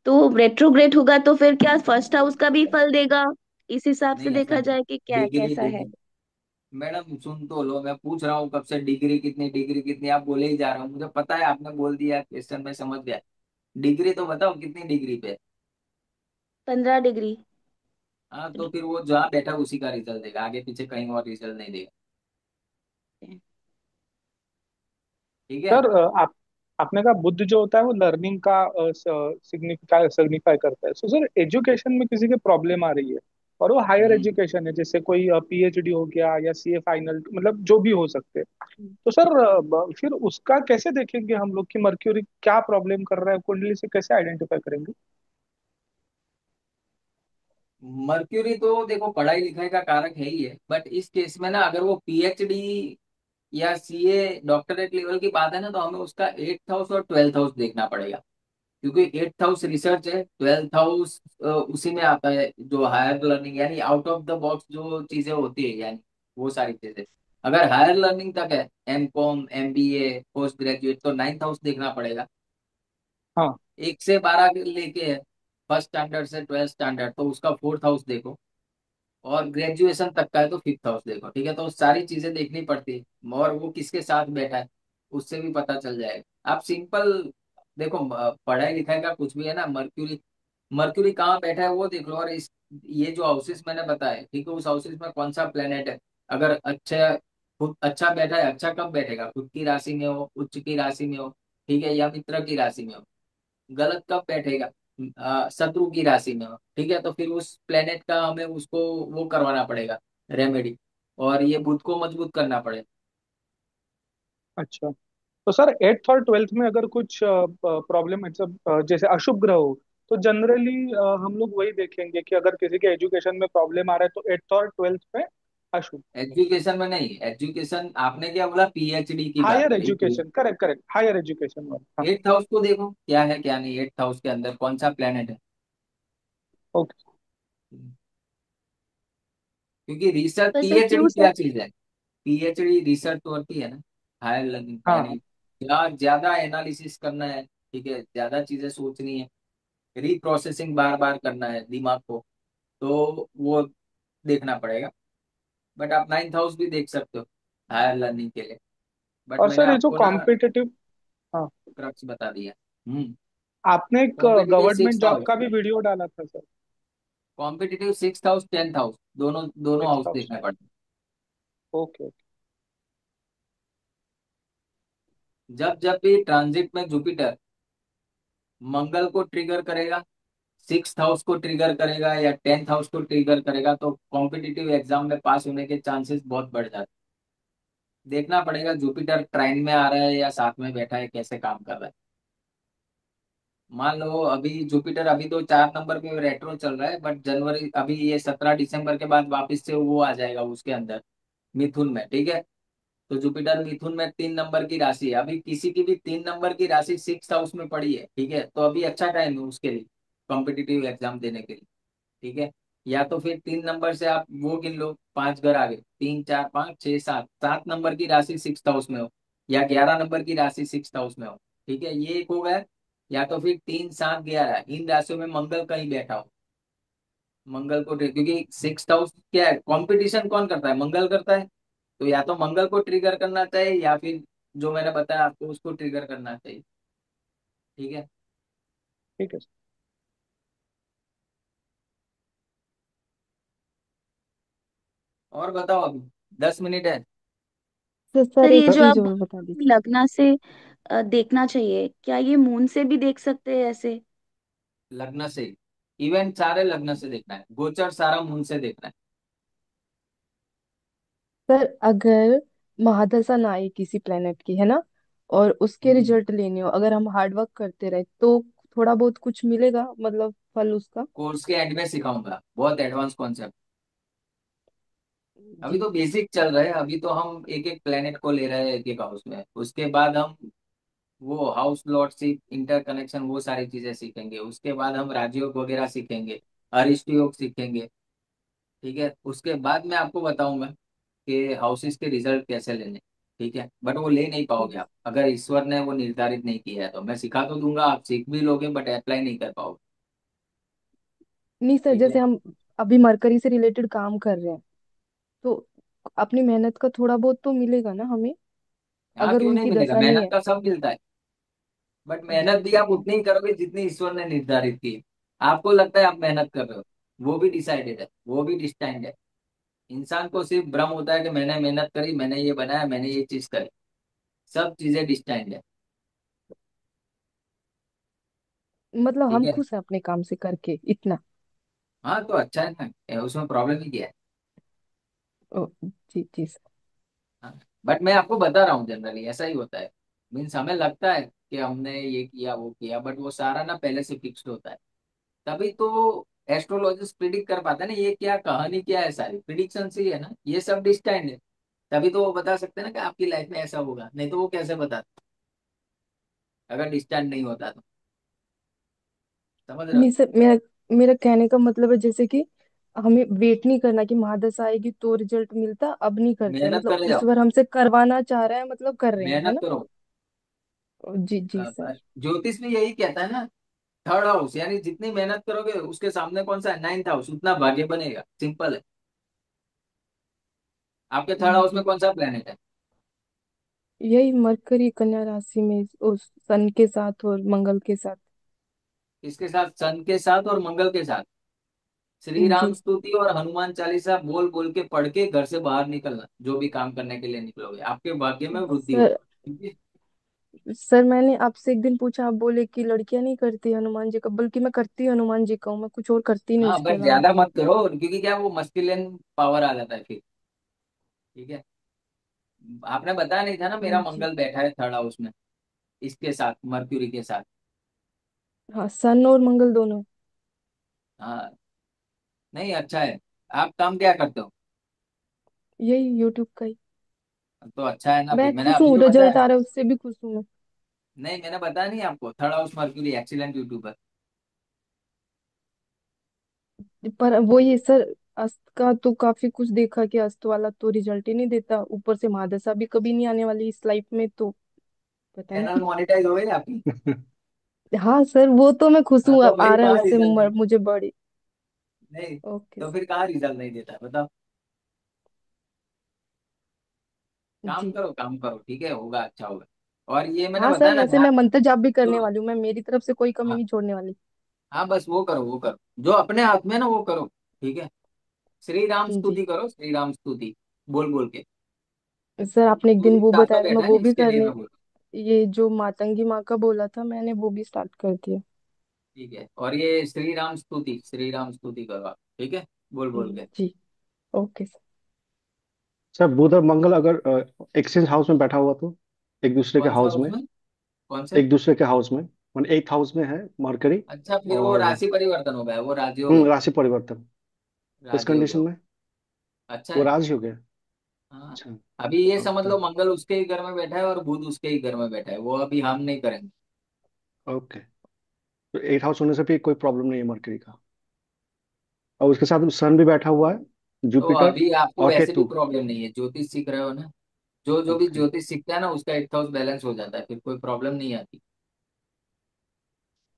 D: तो रेट्रोग्रेड होगा तो फिर क्या फर्स्ट हाउस का भी फल देगा? इस हिसाब से
A: नहीं, ऐसा
D: देखा
A: नहीं।
D: जाए कि क्या
A: डिग्री
D: कैसा है।
A: देखो मैडम, सुन तो लो, मैं पूछ रहा हूँ कब से, डिग्री कितनी, डिग्री कितनी, आप बोले ही जा रहे हो, मुझे पता है, आपने बोल दिया क्वेश्चन में समझ गया। डिग्री तो बताओ कितनी डिग्री पे।
D: 15 डिग्री।
A: हाँ, तो फिर वो जहाँ बैठा उसी का रिजल्ट देगा, आगे पीछे कहीं और रिजल्ट नहीं देगा। ठीक है।
B: सर आप आपने कहा बुद्ध जो होता है वो लर्निंग का सिग्निफाई करता है। सो सर एजुकेशन में किसी के प्रॉब्लम आ रही है और वो हायर
A: हम्म।
B: एजुकेशन है, जैसे कोई पीएचडी हो गया या सीए फाइनल, मतलब जो भी हो सकते हैं, तो सर फिर उसका कैसे देखेंगे हम लोग कि मर्क्यूरी क्या प्रॉब्लम कर रहा है, कुंडली से कैसे आइडेंटिफाई करेंगे?
A: मर्क्यूरी तो देखो पढ़ाई लिखाई का कारक है ही है, बट इस केस में ना, अगर वो पीएचडी या सीए डॉक्टरेट लेवल की बात है ना, तो हमें उसका 8th हाउस और 12th हाउस देखना पड़ेगा। क्योंकि 8th हाउस रिसर्च है, 12th हाउस उसी में आता है जो हायर लर्निंग, यानी आउट ऑफ द बॉक्स जो चीजें होती है, यानी वो सारी चीजें। अगर हायर लर्निंग तक है, एमकॉम, एमबीए, पोस्ट ग्रेजुएट, तो 9th हाउस देखना पड़ेगा।
B: हाँ।
A: 1 से 12 के लेके है, फर्स्ट स्टैंडर्ड से 12th स्टैंडर्ड, तो उसका 4th हाउस देखो। और ग्रेजुएशन तक का है तो 5th हाउस देखो। ठीक है, तो सारी चीजें देखनी पड़ती है, और वो किसके साथ बैठा है उससे भी पता चल जाएगा। आप सिंपल देखो, पढ़ाई लिखाई का कुछ भी है ना, मर्क्यूरी, मर्क्यूरी कहाँ बैठा है वो देख लो, और इस ये जो हाउसेस मैंने बताया, ठीक है, उस हाउसेस में कौन सा प्लेनेट है। अगर अच्छा, खुद अच्छा बैठा है, अच्छा कब बैठेगा, खुद की राशि में हो, उच्च की राशि में हो, ठीक है, या मित्र की राशि में हो। गलत कब बैठेगा, शत्रु की राशि में हो। ठीक है, तो फिर उस प्लेनेट का हमें उसको वो करवाना पड़ेगा, रेमेडी, और ये बुध को मजबूत करना पड़ेगा।
B: अच्छा, तो सर एट्थ और ट्वेल्थ में अगर कुछ प्रॉब्लम मतलब जैसे अशुभ ग्रह हो, तो जनरली हम लोग वही देखेंगे कि अगर किसी के एजुकेशन में प्रॉब्लम आ रहा है तो एट्थ और ट्वेल्थ में अशुभ।
A: एजुकेशन में नहीं, एजुकेशन आपने क्या बोला, पीएचडी की बात
B: हायर
A: करी।
B: Education, correct correct, higher education वाला, हाँ।
A: 8th हाउस को देखो क्या है क्या नहीं, 8th हाउस के अंदर कौन सा प्लेनेट है।
B: ओके।
A: क्योंकि रिसर्च,
D: पर सर
A: पीएचडी
D: क्यों सर?
A: क्या चीज है, पीएचडी रिसर्च तो होती है ना, हायर लर्निंग,
B: हाँ।
A: यानी क्या ज्यादा एनालिसिस करना है, ठीक है, ज्यादा चीजें सोचनी है, रिप्रोसेसिंग बार बार करना है दिमाग को, तो वो देखना पड़ेगा। बट आप 9th हाउस भी देख सकते हो हायर लर्निंग के लिए। बट
B: और
A: मैंने
B: सर ये जो
A: आपको ना
B: कॉम्पिटिटिव, हाँ,
A: क्रक्स बता दिया। हम्म।
B: आपने एक
A: competitive
B: government
A: six
B: job
A: house,
B: का भी वीडियो डाला था sir.
A: Competitive 6th house, 10th house, दोनों दोनों
B: सिक्स
A: हाउस
B: हाउस।
A: देखने पड़ते
B: ओके ओके।
A: हैं। जब जब भी ट्रांजिट में जुपिटर मंगल को ट्रिगर करेगा, 6th हाउस को ट्रिगर करेगा, या 10th हाउस को ट्रिगर करेगा, तो कॉम्पिटिटिव एग्जाम में पास होने के चांसेस बहुत बढ़ जाते हैं। देखना पड़ेगा जुपिटर ट्राइन में आ रहा है या साथ में बैठा है, कैसे काम कर रहा है। मान लो अभी जुपिटर अभी तो 4 नंबर पे रेट्रो चल रहा है, बट जनवरी, अभी ये 17 दिसंबर के बाद वापस से वो आ जाएगा उसके अंदर, मिथुन में। ठीक है, तो जुपिटर मिथुन में 3 नंबर की राशि है, अभी किसी की भी 3 नंबर की राशि 6th हाउस में पड़ी है, ठीक है, तो अभी अच्छा टाइम है उसके लिए, कॉम्पिटिटिव एग्जाम देने के लिए। ठीक है, या तो फिर 3 नंबर से आप वो गिन लो, 5 घर आगे, 3, 4, 5, 6, 7, 7 नंबर की राशि 6th हाउस में हो, या 11 नंबर की राशि 6th हाउस में हो। ठीक है, ये एक हो गया। या तो फिर 3, 7, 11 इन राशियों में मंगल कहीं बैठा हो, मंगल को क्योंकि 6th हाउस क्या है, कंपटीशन कौन करता है, मंगल करता है। तो या तो मंगल को ट्रिगर करना चाहिए या फिर जो मैंने बताया आपको उसको ट्रिगर करना चाहिए। ठीक है।
B: ठीक है सर।
A: और बताओ अभी 10 मिनट है।
E: तो सर
D: सर
E: एक
D: ये जो
E: चीज
D: आप
E: और बता दीजिए।
D: लगना से देखना चाहिए, क्या ये मून से भी देख सकते हैं ऐसे?
A: लग्न से, इवेंट सारे लग्न से देखना है, गोचर सारा मून से देखना है।
E: सर अगर महादशा ना आए किसी प्लेनेट की, है ना, और उसके
A: हम्म।
E: रिजल्ट लेने हो, अगर हम हार्ड वर्क करते रहे तो थोड़ा बहुत कुछ मिलेगा, मतलब फल उसका।
A: कोर्स के एंड में सिखाऊंगा बहुत एडवांस कॉन्सेप्ट। अभी
E: जी।
A: तो बेसिक चल रहा है, अभी तो हम एक एक प्लेनेट को ले रहे हैं एक एक हाउस में, उसके बाद हम वो हाउस लॉर्डशिप इंटरकनेक्शन वो सारी चीजें सीखेंगे, उसके बाद हम राजयोग वगैरह सीखेंगे, अरिष्ट योग सीखेंगे। ठीक है, उसके बाद मैं आपको बताऊंगा कि हाउसेस के रिजल्ट कैसे लेने। ठीक है, बट वो ले नहीं पाओगे आप अगर ईश्वर ने वो निर्धारित नहीं किया है, तो मैं सिखा तो दूंगा, आप सीख भी लोगे बट अप्लाई नहीं कर पाओगे।
E: नहीं सर,
A: ठीक
E: जैसे
A: है।
E: हम अभी मरकरी से रिलेटेड काम कर रहे हैं, तो अपनी मेहनत का थोड़ा बहुत तो मिलेगा ना हमें,
A: हाँ,
E: अगर
A: क्यों नहीं
E: उनकी
A: मिलेगा,
E: दशा नहीं
A: मेहनत
E: है।
A: का सब मिलता है। बट
E: जी
A: मेहनत भी
E: ठीक
A: आप
E: है।
A: उतनी ही करोगे जितनी ईश्वर ने निर्धारित की है। आपको लगता है आप मेहनत कर रहे हो, वो भी डिसाइडेड है, वो भी डिस्टाइंड है। इंसान को सिर्फ भ्रम होता है कि मैंने मेहनत करी, मैंने ये बनाया, मैंने ये चीज करी। सब चीजें डिस्टाइंड है।
E: मतलब
A: ठीक
E: हम
A: है।
E: खुश हैं अपने काम से करके इतना।
A: हाँ तो अच्छा है ना, उसमें प्रॉब्लम ही क्या है।
E: ओ, जी जी सर।
A: हाँ, बट मैं आपको बता रहा हूँ जनरली ऐसा ही होता है। मीन्स हमें लगता है कि हमने ये किया वो किया, बट वो सारा ना पहले से फिक्स्ड होता है। तभी तो एस्ट्रोलॉजिस्ट प्रिडिक्ट कर पाते हैं ना, ये क्या कहानी क्या है, सारी प्रिडिक्शन से ही है ना, ये सब डिस्टाइंड है। तभी तो वो बता सकते हैं ना कि आपकी लाइफ में ऐसा होगा, नहीं तो वो कैसे बताते अगर डिस्टाइंड नहीं होता तो। समझ रहे हो।
E: नहीं सर, मेरा मेरा कहने का मतलब है जैसे कि हमें वेट नहीं करना कि महादशा आएगी तो रिजल्ट मिलता, अब नहीं करते हैं,
A: मेहनत
E: मतलब
A: करे जाओ,
E: ईश्वर हमसे करवाना चाह रहा है, मतलब कर रहे हैं, है
A: मेहनत
E: ना।
A: करो।
E: जी जी सर।
A: ज्योतिष भी यही कहता है ना, थर्ड हाउस यानी जितनी मेहनत करोगे उसके सामने कौन सा है, नाइन्थ हाउस, उतना भाग्य बनेगा, सिंपल है। आपके थर्ड हाउस में
E: जी।
A: कौन सा प्लेनेट है।
E: यही मरकरी कन्या राशि में उस सन के साथ और मंगल के साथ।
A: इसके साथ सन के साथ और मंगल के साथ। श्री राम
E: जी
A: स्तुति और हनुमान चालीसा बोल बोल के पढ़ के घर से बाहर निकलना, जो भी काम करने के लिए निकलोगे आपके भाग्य में वृद्धि
E: सर।
A: होगी।
E: सर मैंने आपसे एक दिन पूछा, आप बोले कि लड़कियां नहीं करती हनुमान जी का, बल्कि मैं करती हूँ हनुमान जी का हूँ, मैं कुछ और करती नहीं
A: हाँ
E: उसके
A: बट
E: अलावा।
A: ज्यादा मत करो, क्योंकि क्या वो मस्कुलिन पावर आ जाता है फिर। ठीक है। आपने बताया नहीं था ना, मेरा
E: जी।
A: मंगल बैठा है थर्ड हाउस में, इसके साथ मर्क्यूरी के साथ।
E: हाँ, सन और मंगल दोनों।
A: हाँ। नहीं अच्छा है। आप काम क्या करते हो।
E: यही यूट्यूब का ही।
A: तो अच्छा है ना,
E: मैं
A: फिर मैंने
E: खुश
A: अभी
E: हूँ,
A: जो
E: रिजल्ट
A: बताया।
E: आ रहा है उससे भी खुश हूँ मैं।
A: नहीं मैंने बताया नहीं आपको, third house mercury excellent YouTuber.
E: पर वो ये सर, अस्त का तो काफी कुछ देखा कि अस्त वाला तो रिजल्ट ही नहीं देता, ऊपर से महादशा भी कभी नहीं आने वाली इस लाइफ में, तो पता
A: चैनल
E: नहीं।
A: मोनेटाइज हो गई आपकी।
E: हाँ सर, वो तो मैं खुश
A: हाँ
E: हूँ,
A: तो
E: आ
A: भाई
E: रहा है
A: कहाँ
E: उससे
A: रिजल्ट नहीं।
E: मुझे बड़ी।
A: नहीं
E: ओके
A: तो
E: सर।
A: फिर कहाँ रिजल्ट नहीं देता बताओ। काम
E: जी।
A: करो काम करो, ठीक है, होगा अच्छा होगा। और ये मैंने
E: हाँ
A: बताया
E: सर,
A: ना
E: वैसे
A: ध्यान।
E: मैं मंत्र जाप भी
A: जो
E: करने वाली हूँ, मैं मेरी तरफ से कोई कमी
A: हाँ,
E: नहीं छोड़ने वाली।
A: हाँ बस वो करो वो करो, जो अपने हाथ में है ना वो करो। ठीक है। श्री राम
E: जी।
A: स्तुति करो, श्री राम स्तुति बोल बोल के।
E: सर आपने एक
A: जो
E: दिन
A: भी
E: वो
A: साथ में
E: बताया था, मैं
A: बैठा है
E: वो
A: ना
E: भी
A: इसके लिए
E: करने।
A: मैं बोल रहा हूँ।
E: ये जो मातंगी माँ का बोला था मैंने, वो भी स्टार्ट कर दिया।
A: ठीक है, और ये श्री राम स्तुति करो आप, ठीक है, बोल बोल के।
E: जी। Okay sir.
C: सर बुध और मंगल अगर एक्सचेंज हाउस में बैठा हुआ तो एक दूसरे के
A: कौन सा
C: हाउस में,
A: उसमें, कौन से।
C: एक दूसरे के हाउस में, मान एट्थ हाउस में है मरकरी,
A: अच्छा फिर वो
C: और
A: राशि परिवर्तन हो गया, वो राजयोग है।
C: राशि परिवर्तन, इस
A: राजयोग है
C: कंडीशन
A: वो।
C: में
A: अच्छा
C: वो
A: है।
C: राज हो गया।
A: हाँ।
C: अच्छा।
A: अभी ये समझ
C: ओके।
A: लो मंगल उसके ही घर में बैठा है और बुध उसके ही घर में बैठा है, वो अभी हम नहीं करेंगे।
C: ओके, तो एट हाउस होने से भी कोई प्रॉब्लम नहीं है मरकरी का, और उसके साथ सन भी बैठा हुआ है,
A: तो
C: जुपिटर
A: अभी आपको
C: और
A: वैसे भी
C: केतु।
A: प्रॉब्लम नहीं है, ज्योतिष सीख रहे हो ना। जो जो भी
C: ओके,
A: ज्योतिष सीखता है ना उसका एट्थ हाउस बैलेंस हो जाता है, फिर कोई प्रॉब्लम नहीं आती।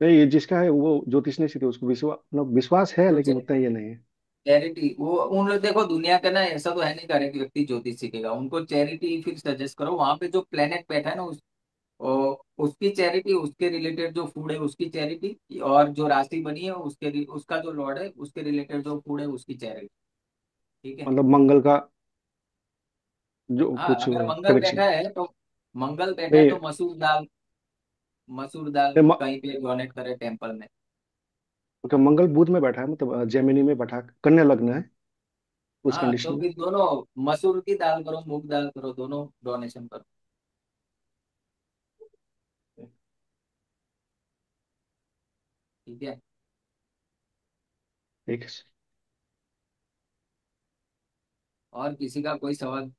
C: नहीं ये जिसका है वो ज्योतिष नहीं सीखते, उसको विश्वास मतलब विश्वास है
A: तो
C: लेकिन उतना ये नहीं है।
A: चैरिटी, वो उन लोग देखो दुनिया का ना ऐसा तो है नहीं करे कि व्यक्ति ज्योतिष सीखेगा, उनको चैरिटी फिर सजेस्ट करो। वहां पे जो प्लेनेट बैठा है ना उसकी चैरिटी, उसके रिलेटेड जो फूड है उसकी चैरिटी, और जो राशि बनी है उसका जो लॉर्ड है उसके रिलेटेड जो फूड है उसकी चैरिटी। ठीक है।
C: मतलब मंगल का जो
A: हाँ,
C: कुछ
A: अगर मंगल
C: कनेक्शन।
A: बैठा है तो, मंगल बैठा है
C: नहीं
A: तो मसूर दाल, मसूर दाल
C: नहीं,
A: कहीं पे डोनेट करे टेम्पल में।
C: ओके, मंगल बुध में बैठा है, मतलब जेमिनी में बैठा है, कन्या लग्न है उस
A: हाँ,
C: कंडीशन
A: तो
C: में।
A: फिर दोनों, मसूर की दाल करो, मूंग दाल करो, दोनों डोनेशन करो। ठीक है।
C: ठीक है।
A: और किसी का कोई सवाल?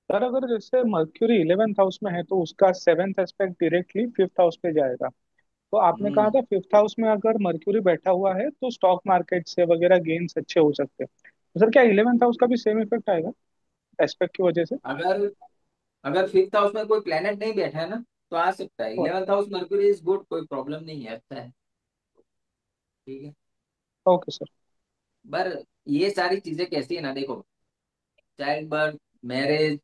B: सर अगर जैसे मर्क्यूरी 11th हाउस में है तो उसका 7th aspect directly 5th house पे जाएगा। तो आपने कहा
A: हम्म।
B: था 5th हाउस में अगर मर्क्यूरी बैठा हुआ है तो स्टॉक मार्केट से वगैरह गेन्स अच्छे हो सकते हैं। तो सर क्या 11th हाउस का भी सेम इफेक्ट आएगा एस्पेक्ट की वजह से?
A: अगर अगर फिफ्थ हाउस में कोई प्लेनेट नहीं बैठा है ना, तो आ सकता है। 11th house mercury is good, कोई प्रॉब्लम नहीं है, अच्छा है। ठीक है।
B: Okay sir.
A: पर ये सारी चीजें कैसी है ना, देखो, चाइल्ड बर्थ, मैरिज,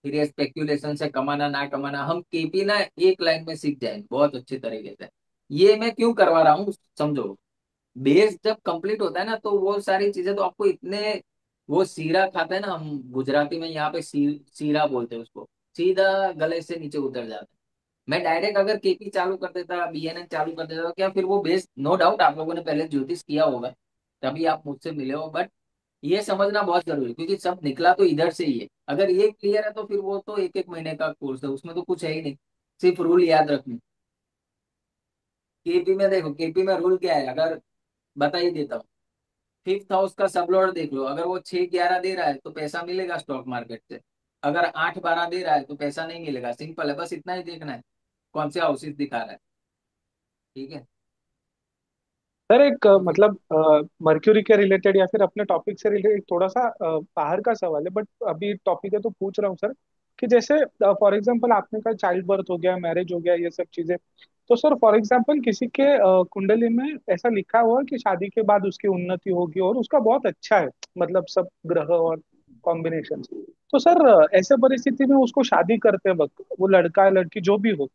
A: फिर ये स्पेक्यूलेशन से कमाना ना कमाना, हम केपी ना एक लाइन में सीख जाएंगे बहुत अच्छे तरीके से। ये मैं क्यों करवा रहा हूँ समझो। बेस जब कंप्लीट होता है ना, तो वो सारी चीजें तो आपको इतने, वो सीरा खाता है ना, हम गुजराती में यहाँ पे सीरा बोलते हैं उसको, सीधा गले से नीचे उतर जाता है। मैं डायरेक्ट अगर केपी चालू कर देता, बीएनएन चालू कर देता, तो क्या फिर वो बेस, नो डाउट आप लोगों ने पहले ज्योतिष किया होगा तभी आप मुझसे मिले हो, बट ये समझना बहुत जरूरी है, क्योंकि सब निकला तो इधर से ही है। अगर ये क्लियर है तो फिर वो तो एक एक महीने का कोर्स है, उसमें तो कुछ है ही नहीं, सिर्फ रूल याद रखने। केपी में देखो, केपी में रूल क्या है, अगर बता ही देता हूँ। फिफ्थ हाउस का सब लॉर्ड देख लो, अगर वो 6-11 दे रहा है तो पैसा मिलेगा स्टॉक मार्केट से। अगर 8-12 दे रहा है तो पैसा नहीं मिलेगा, सिंपल है, बस इतना ही देखना है कौन से हाउसेस दिखा रहा है। ठीक है।
B: सर एक
A: तो फिर
B: मतलब मर्क्यूरी के रिलेटेड या फिर अपने टॉपिक से रिलेटेड थोड़ा सा बाहर का सवाल है बट अभी टॉपिक है तो पूछ रहा हूँ सर। कि जैसे फॉर एग्जांपल आपने कहा चाइल्ड बर्थ हो गया, मैरिज हो गया, ये सब चीजें। तो सर फॉर एग्जांपल किसी के कुंडली में ऐसा लिखा हुआ है कि शादी के बाद उसकी उन्नति होगी और उसका बहुत अच्छा है, मतलब सब ग्रह और कॉम्बिनेशन। तो सर ऐसे परिस्थिति में उसको शादी करते वक्त वो लड़का या लड़की जो भी हो,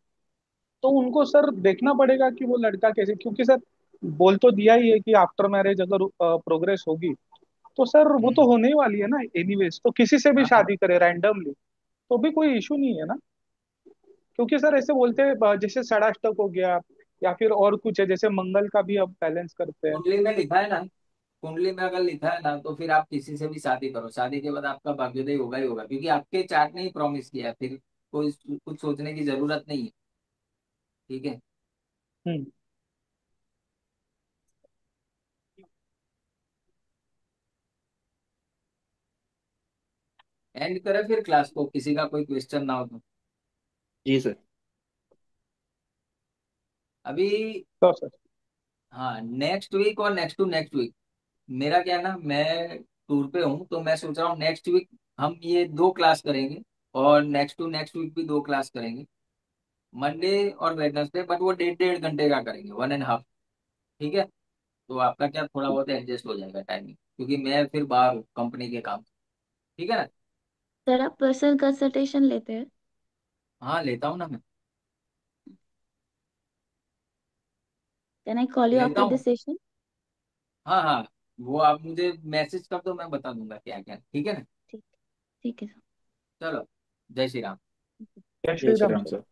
B: तो उनको सर देखना पड़ेगा कि वो लड़का कैसे, क्योंकि सर बोल तो दिया ही है कि आफ्टर मैरिज अगर प्रोग्रेस होगी तो सर वो तो
A: हम्म,
B: होने ही वाली है ना एनीवेज, तो किसी से भी
A: हाँ,
B: शादी करे रैंडमली तो भी कोई इशू नहीं है ना? क्योंकि सर ऐसे बोलते हैं जैसे षडाष्टक हो गया या फिर और कुछ है जैसे मंगल का भी अब बैलेंस करते हैं।
A: कुंडली में लिखा है ना, कुंडली में अगर लिखा है ना, तो फिर आप किसी से भी शादी करो, शादी के बाद आपका भाग्योदय होगा ही होगा, क्योंकि आपके चार्ट ने ही प्रॉमिस किया है, फिर कोई कुछ सोचने की जरूरत नहीं है। ठीक है।
B: हम्म।
A: एंड करें फिर क्लास को, किसी का कोई क्वेश्चन ना हो तो।
F: जी सर।
A: अभी,
B: तो सर
A: हाँ, नेक्स्ट वीक और नेक्स्ट टू नेक्स्ट वीक मेरा क्या है ना, मैं टूर पे हूँ, तो मैं सोच रहा हूँ नेक्स्ट वीक हम ये 2 क्लास करेंगे, और नेक्स्ट टू नेक्स्ट वीक भी 2 क्लास करेंगे, मंडे और वेडनेसडे, बट वो 1.5-1.5 घंटे का करेंगे, 1.5। ठीक है। तो आपका क्या थोड़ा बहुत एडजस्ट हो जाएगा टाइमिंग, क्योंकि मैं फिर बाहर हूँ कंपनी के काम से। ठीक है ना।
D: सर आप पर्सनल कंसल्टेशन लेते हैं?
A: हाँ, लेता हूँ ना मैं,
D: कैन आई कॉल यू
A: लेता
D: आफ्टर
A: हूँ।
D: This session?
A: हाँ हाँ, वो आप मुझे मैसेज कर दो, मैं बता दूंगा क्या क्या। ठीक है ना।
D: ठीक, ठीक है
A: चलो, जय श्री राम।
B: जय
F: जय
B: श्री
F: श्री
B: राम
F: राम
B: सर।
F: सर।